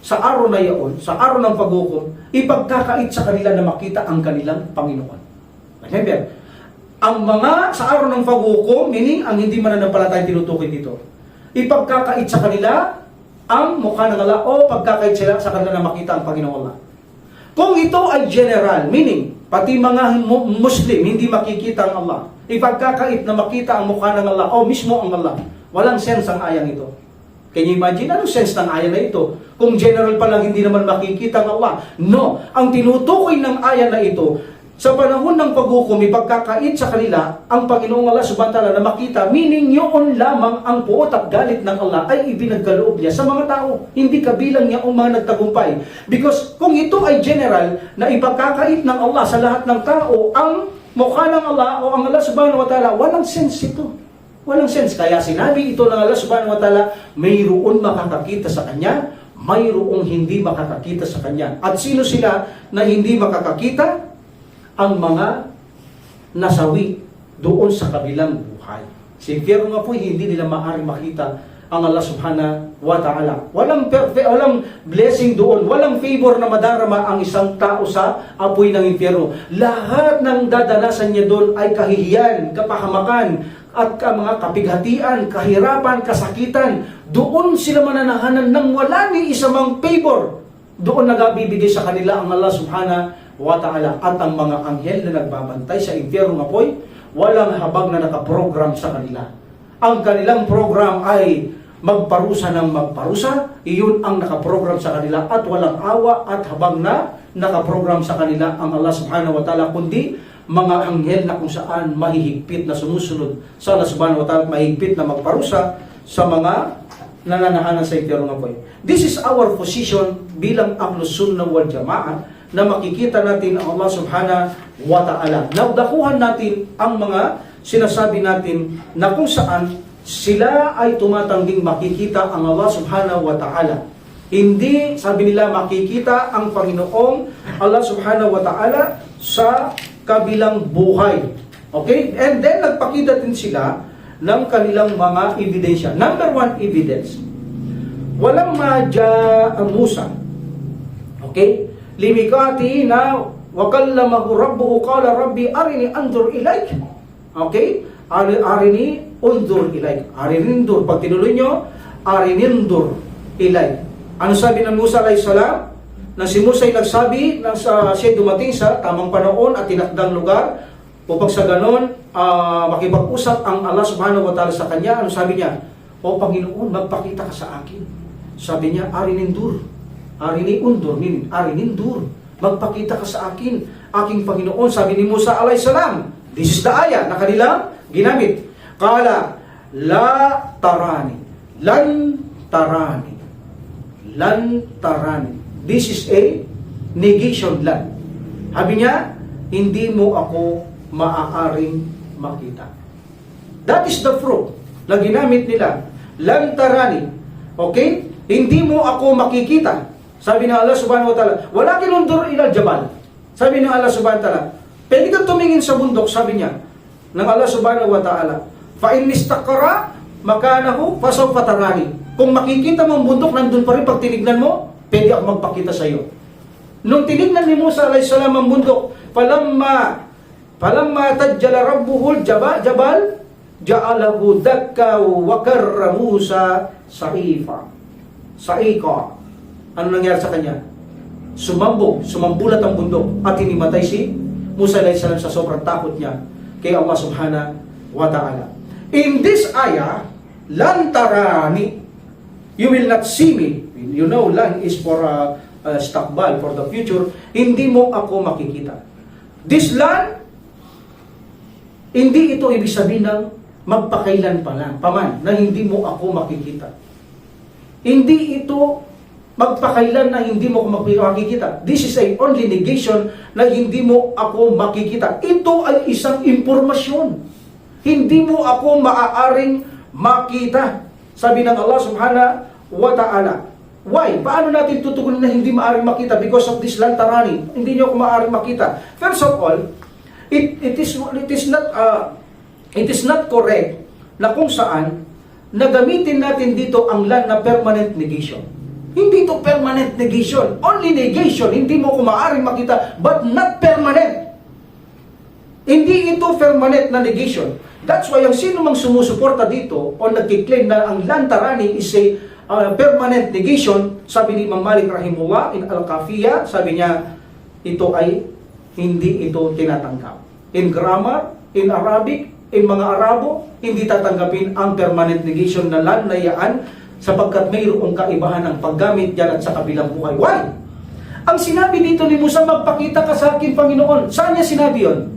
sa araw na iyon, sa araw ng paghukom, ipagkakait sa kanila na makita ang kanilang Panginoon. Remember, ang mga sa araw ng paghukom, meaning ang hindi mananampalataya tinutukoy dito, ipagkakait sa kanila ang mukha ng Allah o pagkakait sila sa kanila na makita ang Panginoon Allah. Kung ito ay general, meaning pati mga Muslim hindi makikita ang Allah, ipagkakait na makita ang mukha ng Allah o mismo ang Allah, walang sense ang ayang ito. Can you imagine? Anong sense ng aya na ito? Kung general pa lang hindi naman makikita ng Allah. No, ang tinutukoy ng aya na ito, sa panahon ng paghukom, ipagkakait sa kanila ang Panginoong Allah subhanahu wa ta'ala na makita, meaning yun lamang ang puot at galit ng Allah ay ibinagkaloob niya sa mga tao. Hindi kabilang niya ang mga nagtagumpay. Because kung ito ay general na ipagkakait ng Allah sa lahat ng tao, ang mukha ng Allah o ang Allah subhanahu wa ta'ala, walang sense ito. Walang sense. Kaya sinabi ito ng Allah subhanahu wa ta'ala, mayroon makakakita sa Kanya, mayroong hindi makakakita sa Kanya. At sino sila na hindi makakakita? Ang mga nasawi doon sa kabilang buhay. Si Pero nga po, hindi nila maaaring makita ang Allah subhanahu wa ta'ala. Walang blessing doon, walang favor na madarama ang isang tao sa apoy ng impyerno. Lahat ng dadanasan niya doon ay kahihiyan, kapahamakan, at mga kapighatian, kahirapan, kasakitan. Doon sila mananahanan nang wala ni isang favor. Doon nagabibigay sa kanila ang Allah subhanahu wa ta'ala at ang mga anghel na nagbabantay sa impyerno ng apoy, walang habag na nakaprogram sa kanila. Ang kanilang program ay magparusa ng magparusa, iyon ang nakaprogram sa kanila at walang awa at habag na nakaprogram sa kanila ang Allah subhanahu wa ta'ala, kundi mga anghel na kung saan mahihigpit na sumusunod sa Allah subhanahu wa ta'ala, mahigpit na magparusa sa mga nananahanan sa impyerno ng apoy. This is our position bilang Ahlus Sunnah wal Jama'ah, na makikita natin ang Allah subhanahu wa ta'ala. Naudakuhan natin ang mga sinasabi natin na kung saan sila ay tumatangging makikita ang Allah subhanahu wa ta'ala. Hindi, sabi nila, makikita ang Panginoong Allah subhanahu wa ta'ala sa kabilang buhay. Okay? And then, nagpakita din sila ng kanilang mga ebidensya. Number 1 evidence. Walang madya ang Musa. Okay? Limikati na wakallamahu rabbuhu qala rabbi arini anzur ilaik. Okay? Arini unzur ilaik. Arinindur. Pag tinuloy nyo, arinindur ilaik. Ano sabi ng Musa alayhis salam? Na si Musa ay nagsabi na siya dumating sa tamang panahon at tinakdang lugar upang sa ganon makipag-usap ang Allah subhanahu wa ta'ala sa kanya. Ano sabi niya? O Panginoon, magpakita ka sa akin. Sabi niya, arinindur. Arini undur, arinindur. Magpakita ka sa akin, aking Panginoon. Sabi ni Musa alayhis salam, this is the ayah na kanilang ginamit. Kala, la tarani. Lan tarani. Lan tarani. This is a negation lan. Sabi niya, hindi mo ako maaaring makita. That is the fruit na ginamit nila. Lan tarani. Okay? Hindi mo ako makikita. Sabi ng Allah subhanahu wa ta'ala, walakin undur ila jabal. Sabi ng Allah subhanahu wa ta'ala, pwede kang tumingin sa bundok, sabi niya, ng Allah subhanahu wa ta'ala, fa in istakara makanahu fasawfa tarani. Kung makikita mo ang bundok, nandun pa rin, pag tinignan mo, pwede ako magpakita sa iyo. Nung tinignan ni Musa alayhis salam ang bundok, falamma tajjala rabbuhul jabal, ja'alahu dakka wa karra Musa sa'iqa. Ano nangyari sa kanya? sumambulat ang bundok at hinimatay si Musa alayhi salam sa sobrang takot niya kay Allah subhanahu wa ta'ala. In this ayah, lan tarani, you will not see me. You know, lan is for stakbal, for the future. Hindi mo ako makikita. This lan, hindi ito ibig sabihin ng magpakailan pa lang, paman, na hindi mo ako makikita. Hindi ito magpakailan na hindi mo ako makikita. This is a only negation na hindi mo ako makikita. Ito ay isang impormasyon. Hindi mo ako maaaring makita. Sabi ng Allah subhanahu wa ta'ala. Why? Paano natin tutugunin na hindi maaaring makita? Because of this lan tarani. Hindi nyo ako maaaring makita. First of all, it is not correct na kung saan nagamitin natin dito ang lan na permanent negation. Hindi ito permanent negation. Only negation. Hindi mo ko maaaring makita, but not permanent. Hindi ito permanent na negation. That's why ang sino mang sumusuporta dito o nagkiklaim na ang lan tarani is a permanent negation, sabi ni Imam Malik rahimullah in Al-Kafiyah, sabi niya, ito ay hindi ito tinatanggap. In grammar, in Arabic, in mga Arabo, hindi tatanggapin ang permanent negation na lan na yaan sapagkat mayroong kaibahan ng paggamit yan at sa kabilang buhay. Why? Ang sinabi dito ni Musa, magpakita ka sa akin, Panginoon. Saan niya sinabi yon?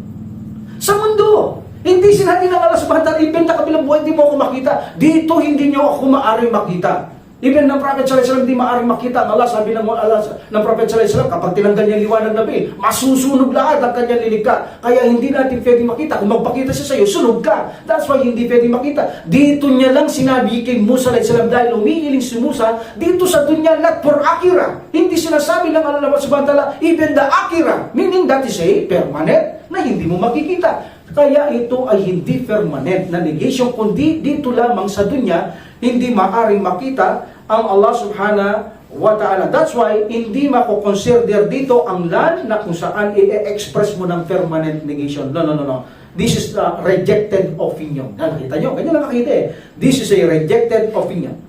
Sa mundo. Hindi sinabi ng Allah subhanahu wa ta'ala, even na kabilang buhay, hindi mo ako makita. Dito, hindi niyo ako maaaring makita. Even ng Prophet sallallahu alaihi wasallam, hindi maaaring makita ang Allah. Sabi ng Allah ng Prophet sallallahu alaihi wasallam, kapag tinanggal niya liwanag na nabi, masusunog lahat ang kanyang lilikha. Kaya hindi natin pwede makita. Kung magpakita siya sa iyo, sunog ka. That's why hindi pwede makita. Dito niya lang sinabi kay Musa alaihi salam, dahil umiiling si Musa, dito sa dunya, not for akira. Hindi sinasabi ng Allah subhanahu wa ta'ala, even the akira. Meaning that is a permanent na hindi mo makikita. Kaya ito ay hindi permanent na negation, kundi dito lamang sa dunya, hindi maaring makita ang Allah subhanahu wa ta'ala. That's why, hindi mako-consider dito ang lan na kung saan i-express mo ng permanent negation. No. This is the rejected opinion. Nakita nyo? Ganyan lang nakita eh. This is a rejected opinion.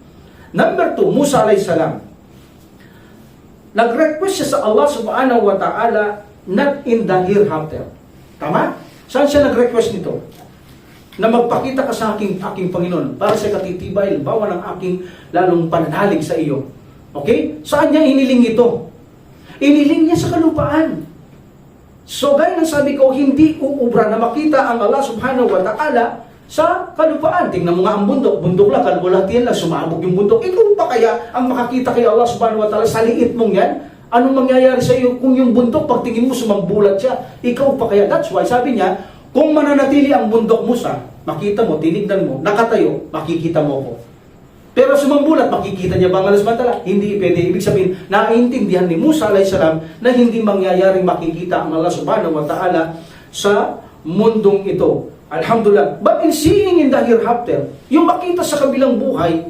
Number 2, Musa alayhi salam. Nag-request siya sa Allah subhanahu wa ta'ala not in the hereafter. Tama? Saan siya nag-request nito? Na magpakita ka sa aking Panginoon para sa katitibay, bawa ng aking lalong pananalig sa iyo. Okay? Saan niya iniling ito? Iniling niya sa kalupaan. So, gaya ng sabi ko, hindi uubra na makita ang Allah subhanahu wa ta'ala sa kalupaan. Tingnan mo nga ang bundok lang, kalbulatian lang, sumabog yung bundok. Ikaw pa kaya ang makakita kay Allah subhanahu wa ta'ala sa liit mong yan? Anong mangyayari sa iyo kung yung bundok, pagtingin mo, sumambulat siya? Ikaw pa kaya? That's why, sabi niya, kung mananatili ang bundok Musa, makita mo, tinignan mo, nakatayo, makikita mo ko. Pero sumambulat, makikita niya ba ang Allah subhanahu wa ta'ala? Hindi pwede. Ibig sabihin, naiintindihan ni Musa alayhi salam na hindi mangyayaring makikita ang Allah subhanahu wa ta'ala sa mundong ito. Alhamdulillah. But in seeing in the hereafter, yung makita sa kabilang buhay,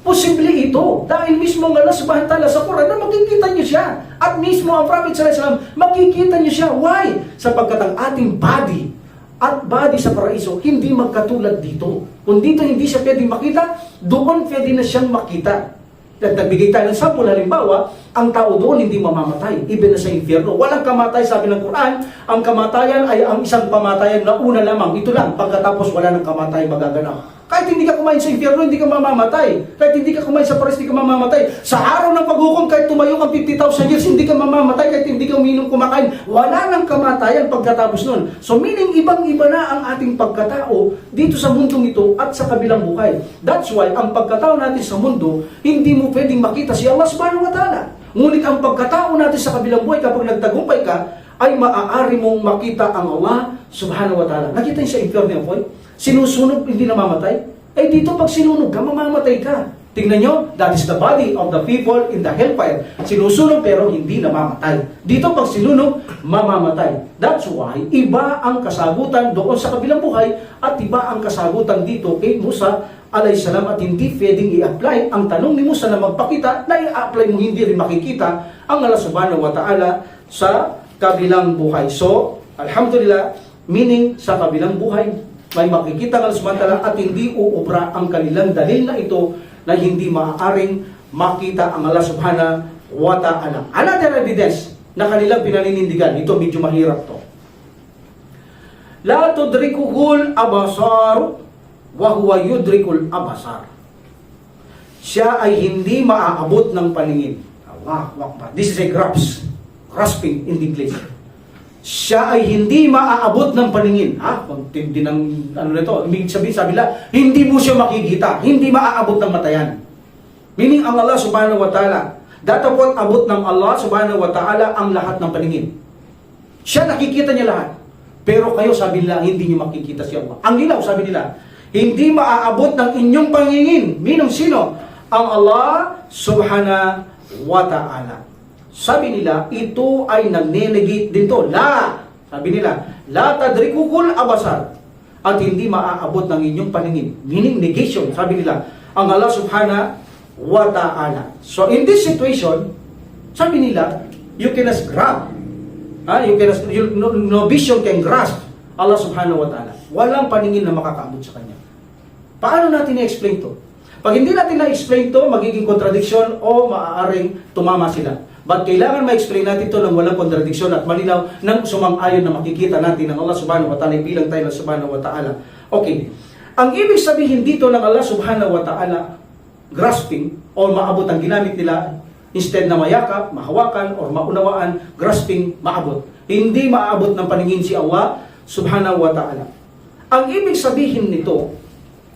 posible ito. Dahil mismo ang Allah subhanahu wa ta'ala sa Quran na makikita niyo siya. At mismo ang Prophet sallallahu alaihi wasallam, makikita niyo siya. Why? Sapagkat ang ating body at body sa paraiso, hindi magkatulad dito. Kung dito hindi siya pwedeng makita, doon pwede na siyang makita. At nagbigay tayo ng sample, halimbawa, ang tao doon hindi mamamatay, even na sa infierno. Walang kamatay, sabi ng Quran, ang kamatayan ay ang isang pamatayan na una lamang. Ito lang, pagkatapos wala ng kamatay magaganap. Kahit hindi ka kumain sa infierno, hindi ka mamamatay. Kahit hindi ka kumain sa paris, hindi ka mamamatay. Sa araw ng paghukom, kahit tumayo kang 50,000 years, hindi ka mamamatay. Kahit hindi ka uminom kumakain, wala nang kamatayan pagkatapos nun. So meaning, ibang-iba na ang ating pagkatao dito sa mundong ito at sa kabilang buhay. That's why, ang pagkatao natin sa mundo, hindi mo pwedeng makita si Allah subhanahu wa ta'ala. Ngunit ang pagkatao natin sa kabilang buhay, kapag nagtagumpay ka, ay maaari mong makita ang Allah subhanahu wa ta'ala. Nakita niyo sa infierno po? Sinusunog, hindi namamatay? Ay dito pag sinunog ka, mamamatay ka. Tingnan nyo, that is the body of the people in the hellfire. Sinusunog pero hindi namamatay. Dito pag sinunog, mamamatay. That's why, iba ang kasagutan doon sa kabilang buhay at iba ang kasagutan dito kay Musa alayhi salam at hindi pwedeng i-apply ang tanong ni Musa na magpakita na i-apply mo hindi rin makikita ang Allah subhanahu wa ta'ala sa kabilang buhay. So, alhamdulillah, meaning sa kabilang buhay, may makikita ng Allah subhanahu wa ta'ala at hindi uubra ang kanilang dalil na ito na hindi maaaring makita ang Allah subhanahu wa ta'ala. Another evidence na kanilang pinaninindigan. Ito medyo mahirap to. La tudrikuhul abasar wa huwa yudrikul abasar. Siya ay hindi maaabot ng paningin. Allahu Akbar. This is a grasping in English. Siya ay hindi maaabot ng paningin. Pagtindi ng ano nito, ibig sabihin sa bila, hindi mo siya makikita, hindi maaabot ng matayan. Meaning ang Allah subhanahu wa ta'ala, datapot abot ng Allah subhanahu wa ta'ala ang lahat ng paningin. Siya nakikita niya lahat. Pero kayo sabi nila, hindi niyo makikita si Allah. Ang ilaw, sabi nila, hindi maaabot ng inyong paningin. Minong sino? Ang Allah subhanahu wa ta'ala. Sabi nila, ito ay nag-negate din to. La! Sabi nila, la tadrikukul abasar. At hindi maaabot ng inyong paningin. Meaning negation. Sabi nila, ang Allah subhanahu wa ta'ala. So in this situation, sabi nila, you cannot grab. No vision can grasp Allah subhanahu wa ta'ala. Walang paningin na makakaabot sa Kanya. Paano natin i-explain to? Pag hindi natin na-explain to, magiging contradiction o maaaring tumama sila. But kailangan ma-explain natin ito ng walang contradiction at malinaw ng sumang-ayon na makikita natin ng Allah subhanahu wa ta'ala bilang tayo ng subhanahu wa ta'ala. Okay. Ang ibig sabihin dito ng Allah subhanahu wa ta'ala, grasping o maabot ang ginamit nila, instead na mayakap, mahawakan, or maunawaan, grasping, maabot. Hindi maabot ng paningin si Allah subhanahu wa ta'ala. Ang ibig sabihin nito,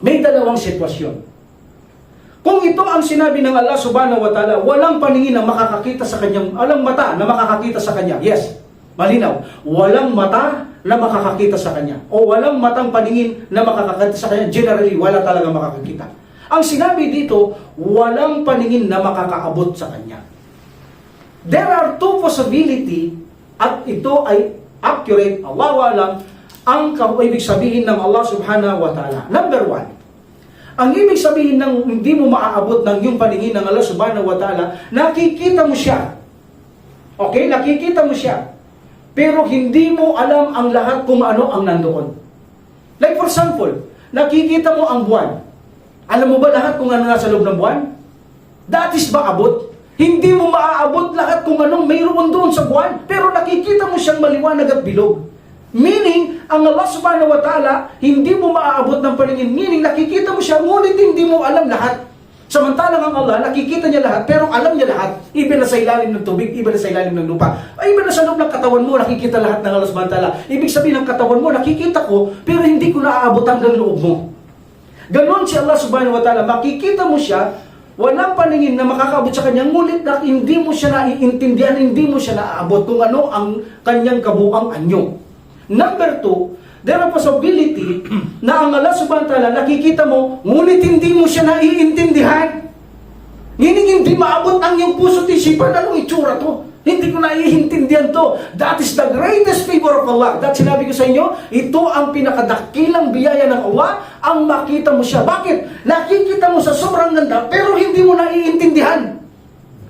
may dalawang sitwasyon. Kung ito ang sinabi ng Allah subhanahu wa ta'ala, walang paningin na makakakita sa kanyang, walang mata na makakakita sa kanya. Yes, malinaw. Walang mata na makakakita sa kanya. O walang matang paningin na makakakita sa kanya. Generally, wala talaga makakakita. Ang sinabi dito, walang paningin na makakaabot sa kanya. There are two possibility at ito ay accurate, Allahu alam, ang ibig sabihin ng Allah subhanahu wa ta'ala. Number one, ang ibig sabihin ng hindi mo maaabot ng yung paningin ng Allah subhanahu wa ta'ala, nakikita mo siya. Okay? Nakikita mo siya. Pero hindi mo alam ang lahat kung ano ang nandoon. Like for example, nakikita mo ang buwan. Alam mo ba lahat kung ano nasa loob ng buwan? That is maabot. Hindi mo maaabot lahat kung anong mayroon doon sa buwan. Pero nakikita mo siyang maliwanag at bilog. Meaning, ang Allah subhanahu wa ta'ala, hindi mo maaabot ng paningin. Meaning, nakikita mo siya, ngunit hindi mo alam lahat. Samantalang ang Allah, nakikita niya lahat, pero alam niya lahat. Iba na sa ilalim ng tubig, iba na sa ilalim ng lupa. Ay, iba na sa loob ng katawan mo, nakikita lahat ng Allah subhanahu wa ta'ala. Ibig sabihin ng katawan mo, nakikita ko, pero hindi ko naaabot hanggang loob mo. Ganon si Allah subhanahu wa ta'ala, makikita mo siya, walang paningin na makakaabot sa kanya, ngunit na hindi mo siya naiintindihan, hindi mo siya naaabot kung ano ang kanyang kabuang anyo. Number two, there are possibility na ang Allah subhanahu wa ta'ala nakikita mo, ngunit hindi mo siya naiintindihan. Hindi maabot ang iyong puso at isipan, anong itsura to? Hindi ko naiintindihan to. That is the greatest favor of Allah. That sinabi ko sa inyo, ito ang pinakadakilang biyaya ng Allah, ang makita mo siya. Bakit? Nakikita mo sa sobrang ganda, pero hindi mo naiintindihan.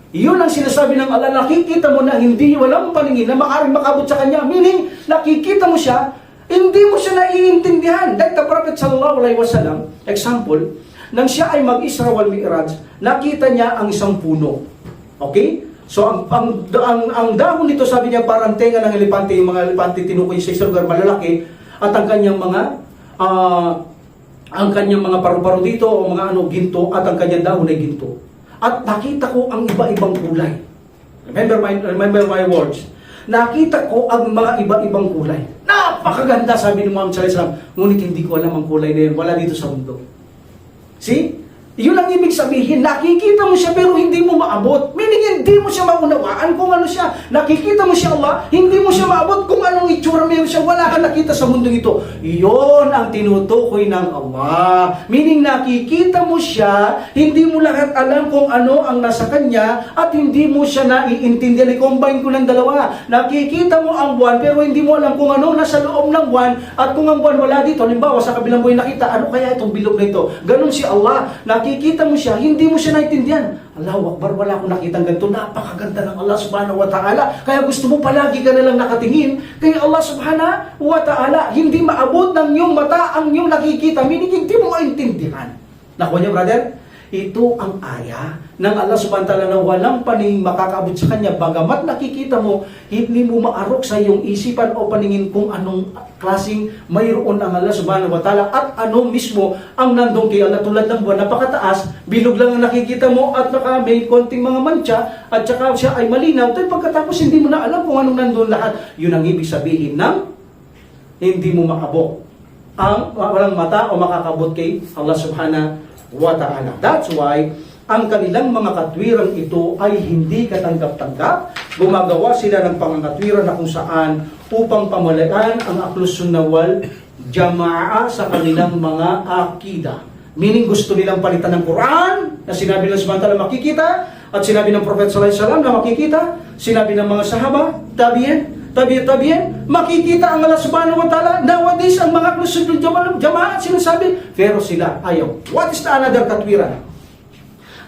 Iyon ang sinasabi ng Allah, nakikita mo na hindi, walang paningin na maaaring makabot sa kanya. Meaning, nakikita mo siya, hindi mo siya naiintindihan. Like the Prophet sallallahu alaihi wasallam, example, nang siya ay mag-Isra wal Mi'raj, nakita niya ang isang puno. Okay? So, ang dahon nito, sabi niya, parang tenga ng elepante, yung mga elepante tinukoy sa isang lugar malalaki, at ang kanyang mga paru-paro dito, o mga ginto, at ang kanyang dahon ay ginto. At nakita ko ang iba-ibang kulay. Remember my words. Nakita ko ang mga iba-ibang kulay. Napakaganda, sabi ni Muhammad sallallahu alaihi wasallam. Ngunit hindi ko alam ang kulay na yun. Wala dito sa mundo. See? Yun ang ibig sabihin. Nakikita mo siya pero hindi mo maabot. Meaning hindi mo siya maunawaan kung ano siya. Nakikita mo siya Allah, hindi mo siya maabot kung anong itsura meron siya. Wala kang nakita sa mundong ito. Iyon ang tinutukoy ng Allah. Meaning nakikita mo siya, hindi mo lahat alam kung ano ang nasa kanya at hindi mo siya naiintindihan. I-combine ko ng dalawa. Nakikita mo ang buwan pero hindi mo alam kung ano nasa loob ng buwan at kung ang buwan wala dito. Halimbawa sa kabilang buwan nakita, ano kaya itong bilog na ito? Ganon si Allah. Nakikita mo siya, hindi mo siya naiintindihan. Allahu Akbar, wala akong nakitang ganito. Napakaganda ng Allah subhanahu wa ta'ala. Kaya gusto mo palagi ka na lang nakatingin kay Allah subhanahu wa ta'ala. Hindi maabot ng iyong mata ang iyong nakikita. Meaning, hindi mo maintindihan. Nakuha niyo, brother? Ito ang aya ng Allah subhanahu wa ta'ala na walang paningin makakabot sa kanya. Bagamat nakikita mo, hindi mo maarok sa iyong isipan o paningin kung anong klaseng mayroon ang Allah subhanahu wa ta'ala at ano mismo ang nandong kay Allah. Tulad ng buwan, napakataas, bilog lang ang nakikita mo at naka may konting mga mancha at saka siya ay malinaw. Then pagkatapos hindi mo na alam kung anong nandun lahat. Yun ang ibig sabihin ng hindi mo makabot. Ang walang mata o makakabot kay Allah subhanahu wa ta'ala. That's why ang kanilang mga katwiran ito ay hindi katanggap-tanggap. Gumagawa sila ng pangangatwiran na kung saan upang pamalaan ang Ahlus Sunnah wal Jamaa sa kanilang mga akida. Meaning gusto nilang palitan ng Quran na sinabi ng subhanahu wa ta'ala makikita at sinabi ng Prophet sallallahu alaihi wasallam na makikita, sinabi ng mga sahaba, tabi'in, makikita ang Allah subhanahu wa ta'ala. Nowadays, ang mga Ahlus Sunnah Jamaa sinasabi, pero sila ayaw. What is the another katwiran?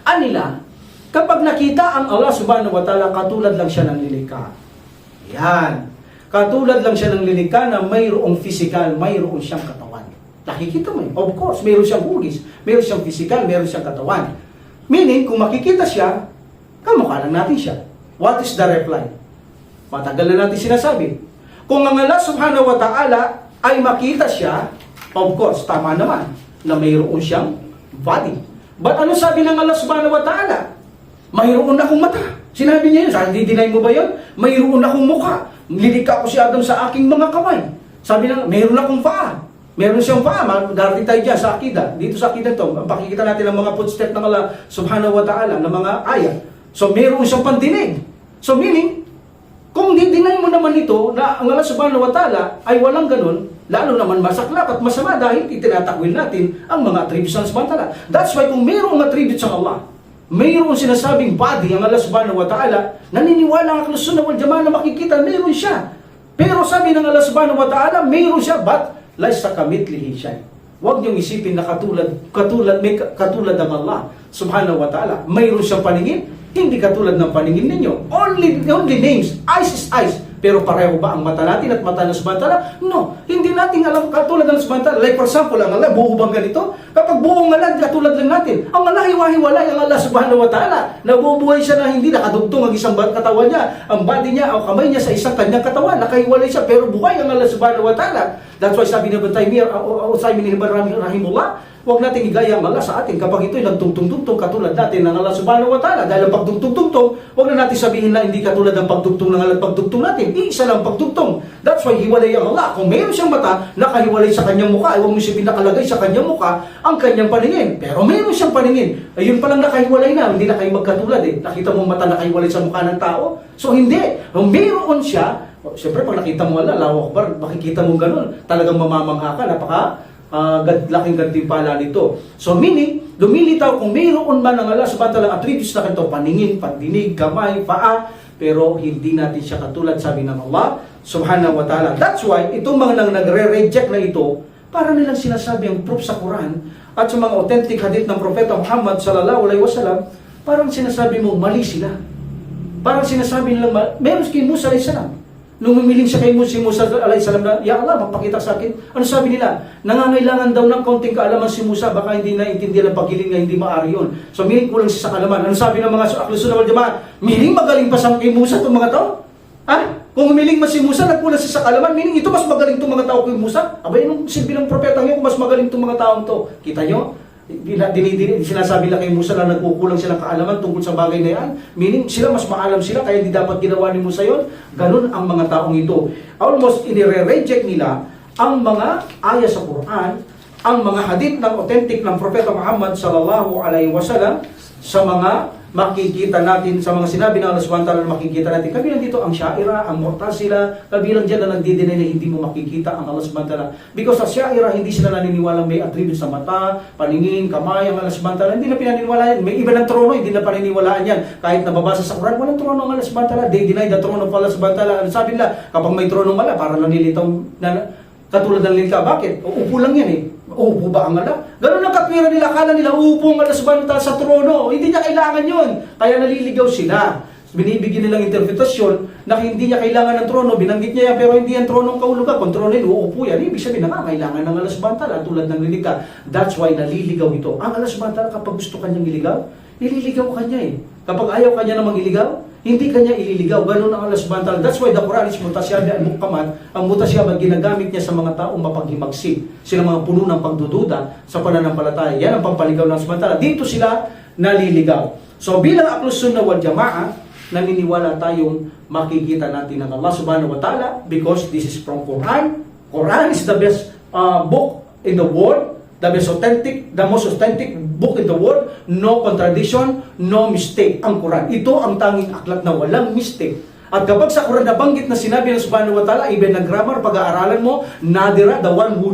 Anila, kapag nakita ang Allah subhanahu wa ta'ala, katulad lang siya ng lilikha. Yan. Katulad lang siya ng lilikha na mayroong physical, mayroong siyang katawan. Nakikita mo Of course, mayroon siyang hugis, mayroon siyang physical, mayroon siyang katawan. Meaning, kung makikita siya, kamukha lang natin siya. What is the reply? Matagal na natin sinasabi. Kung ang Allah subhanahu wa ta'ala ay makita siya, of course, tama naman na mayroon siyang body. But ano sabi ng Allah subhanahu wa ta'ala? Mayroon akong mata. Sinabi niya yun. Sabi, deny mo ba yun? Mayroon akong mukha. Nilikha ko si Adam sa aking mga kamay. Sabi na, mayroon akong paa. Meron siyang paa. Darating tayo dyan sa akida. Dito sa akida to, pakikita natin ang mga footstep ng Allah subhanahu wa ta'ala, ng mga ayat. So, mayroon siyang pandinig. So, meaning, kung didinay mo naman ito na ang Allah subhanahu wa ta'ala ay walang ganun, lalo naman masaklap at masama dahil itinatakwil natin ang mga attributes ng subhanahu wa ta'ala. That's why kung mayroong attributes ng Allah, mayroong sinasabing body ang Allah subhanahu wa ta'ala, naniniwala ang Ahlus Sunnah wal Jamaa na makikita, mayroon siya. Pero sabi ng Allah subhanahu wa ta'ala, mayroon siya, but laysa kamithlihi shay'. Huwag niyong isipin na katulad ng Allah subhanahu wa ta'ala. Mayroon siyang paningin, hindi katulad ng paningin ninyo. Only names. Eyes is eyes. Pero pareho ba ang mata natin at mata ng subhanahu wa ta'ala? No. Hindi natin alam katulad ng subhanahu wa ta'ala. Like for example, ang Allah, buo bang ganito? Kapag buo ang Allah, katulad lang natin. Ang Allah, hiwa-hiwalay ang Allah subhanahu wa ta'ala. Nabubuhay siya na hindi nakadugtong ang isang katawan niya, ang body niya o kamay niya sa isang kanyang katawan. Nakahiwalay siya, pero buhay ang Allah subhanahu wa ta'ala. That's why sabi ni Ibn Taymiyyah, o sabi ni Ibn Rahimullah, huwag natin igaya ang Allah sa atin kapag ito'y nagtungtong-tungtong katulad natin ng Allah subhanahu wa ta'ala. Dahil ang pagtungtong-tungtong, huwag na natin sabihin na hindi katulad ng pagtungtong ng Allah at pagtungtong natin. Isa lang pagtungtong. That's why hiwalay ang Allah. Kung mayroon siyang mata, nakahiwalay sa kanyang mukha. Huwag mo sabihin nakalagay sa kanyang mukha ang kanyang paningin. Pero mayroon siyang paningin. Ayun palang nakahiwalay na. Hindi na kayo magkatulad eh. Nakita mo mata nakahiwalay sa mukha ng tao? So hindi. Kung mayroon siya, siyempre pag nakita mo Allah, Allahu Akbar, makikita mo ganun. Talagang mamamangha ka. Laking gantimpala nito. So meaning, lumilitaw kung mayroon man ang Allah subhanahu wa ta'ala attributes na kanto, paningin, pandinig, kamay, paa, pero hindi natin siya katulad sabi ng Allah subhanahu wa ta'ala. That's why, itong mga nagre-reject na ito, para nilang sinasabi ang proof sa Quran at sa mga authentic hadith ng Propeta Muhammad sallallahu alaihi wasallam, parang sinasabi mo, mali sila. Parang sinasabi nilang, meron kay Musa alaihi salam. Nung umiling siya kay Musa alayhi salam na, Ya Allah, magpakita sa akin. Ano sabi nila? Nangangailangan daw ng kaunting kaalaman si Musa, baka hindi naintindihan ang paghiling nga, hindi maari yun. So, miling kulang siya sa kaalaman. Ano sabi ng mga Ahlus Sunnah wal Jamaa? Miling magaling pa sa kay Musa itong mga tao? Ha? Kung umiling mas si Musa, nagkulang siya sa kaalaman, meaning ito mas magaling itong mga tao kay Musa? Abay, anong silbi ng propeta ngayon kung mas magaling itong mga taong to? Kita nyo? Sinasabi lang kay Musa na nagkukulang sila ng kaalaman tungkol sa bagay na yan, meaning sila mas maalam sila kaya hindi dapat ginawa ni Musa yon. Ganun ang mga taong ito. Almost inire-reject nila ang mga aya sa Quran, ang mga hadith ng authentic ng Propeta Muhammad sallallahu alaihi wasallam sa mga makikita natin, sa mga sinabi ng Allah subhanahu wa ta'ala na makikita natin. Kabilang dito ang Syaira, ang Mu'tazila, kabilang dyan na nagdidinay na hindi mo makikita ang Allah subhanahu wa ta'ala. Because sa Syaira, hindi sila naniniwalang may attributes sa mata, paningin, kamay, ang Allah subhanahu wa ta'ala. Hindi na pinaniniwala yan. May iba ng trono, hindi na paniniwalaan yan. Kahit nababasa sa Quran, walang trono ang Allah subhanahu wa ta'ala. They deny the throne of Allah subhanahu wa ta'ala. Ano sabi nila? Kapag may trono mala, para nanilitaw na katulad ng lilika. Bakit? Uupo lang yan eh. Uupo ba ang Allah? Ganun ang katwiran nila. Akala nila uupo ang Allah subhanahu wa ta'ala sa trono. Hindi niya kailangan yun. Kaya naliligaw sila. binibigyan nilang interpretasyon na hindi niya kailangan ng trono, binanggit niya yan, pero hindi yan tronong kahulugan. Kung trono yun, uupo yan. Ibig sabihin na kailangan ng alasbantala tulad ng lilikha. That's why naliligaw ito. Ang alasbantala, kapag gusto kanyang iligaw, ililigaw kanya eh. Kapag ayaw kanya namang iligaw, hindi kanya ililigaw. Ganun ang alasbantala. That's why the Quran is mutasyabi al-muhkamat. Ang mutasyabi, ginagamit niya sa mga taong mapaghimagsik. Sila mga puno ng pagdududa sa pananampalataya. Yan ang pampaligaw ng alasbantala. Dito sila naliligaw. So bilang Ahlus Sunnah wal Jamaah, naniniwala tayong makikita natin ng Allah subhanahu wa ta'ala because this is from Quran. Quran is the best book in the world. The most authentic book in the world, no contradiction, no mistake. Ang Quran, ito ang tanging aklat na walang mistake. At kapag sa Quran nabanggit na sinabi ng Subhanahu wa Ta'ala, even na grammar, pag-aaralan mo, nadira, the one who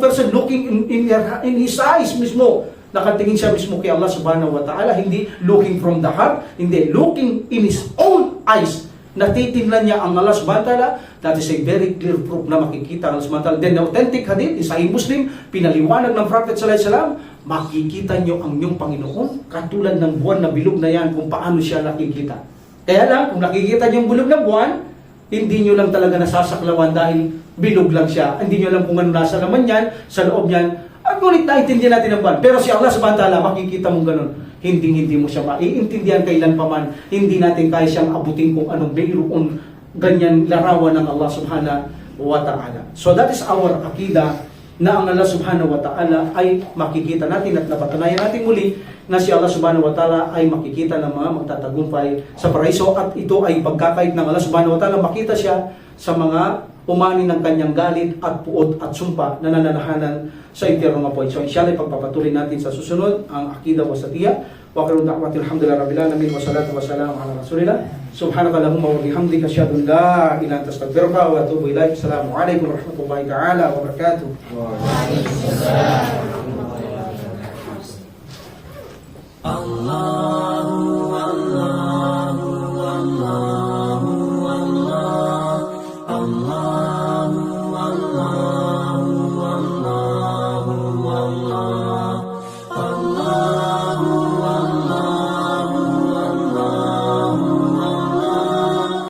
person looking in his eyes mismo, nakatingin siya mismo kay Allah Subhanahu wa Ta'ala, hindi looking from the heart, hindi looking in his own eyes. Natitingnan niya ang Allah Subhanahu wa Ta'ala. That is a very clear proof na makikita ang Allah Subhanahu wa Ta'ala. Then the authentic hadith, Sahih Muslim, pinaliwanag ng Prophet sallallahu alaihi wasallam, makikita niyo ang inyong Panginoon katulad ng buwan na bilog na yan kung paano siya nakikita. Kaya lang, kung nakikita niyo yung bilog na buwan, hindi niyo lang talaga nasasaklawan dahil bilog lang siya. Hindi niyo lang kung ano nasa laman yan, sa loob niyan. At ngunit naintindihan natin ang buwan. Pero si Allah Subhanahu wa Ta'ala, makikita mong ganun. Hindi mo siya maiintindihan kailan pa man. Hindi natin kaya siyang abutin kung anong mayroon ganyan larawan ng Allah Subhanahu wa Ta'ala. So that is our akida na ang Allah Subhanahu wa Ta'ala ay makikita natin at napatunayan natin muli na si Allah Subhanahu wa Ta'ala ay makikita ng mga magtatagumpay sa paraiso at ito ay pagkakait ng Allah Subhanahu wa Ta'ala, makita siya sa mga umani ng kanyang galit at puot at sumpa na nananahanan sa impyerno nga po. So inshallah, pagpapatuloy natin sa susunod ang akida wasatiyya. Wa akhiru da'wati alhamdulillahi rabbil alamin wa salatu wa salam ala rasulillah. Subhanaka allahumma wa bihamdika asyhadu an la ilaha illa anta astaghfiruka wa atubu ilaik. Assalamu alaikum warahmatullahi taala wabarakatuh. Waalaikumsalam. Allah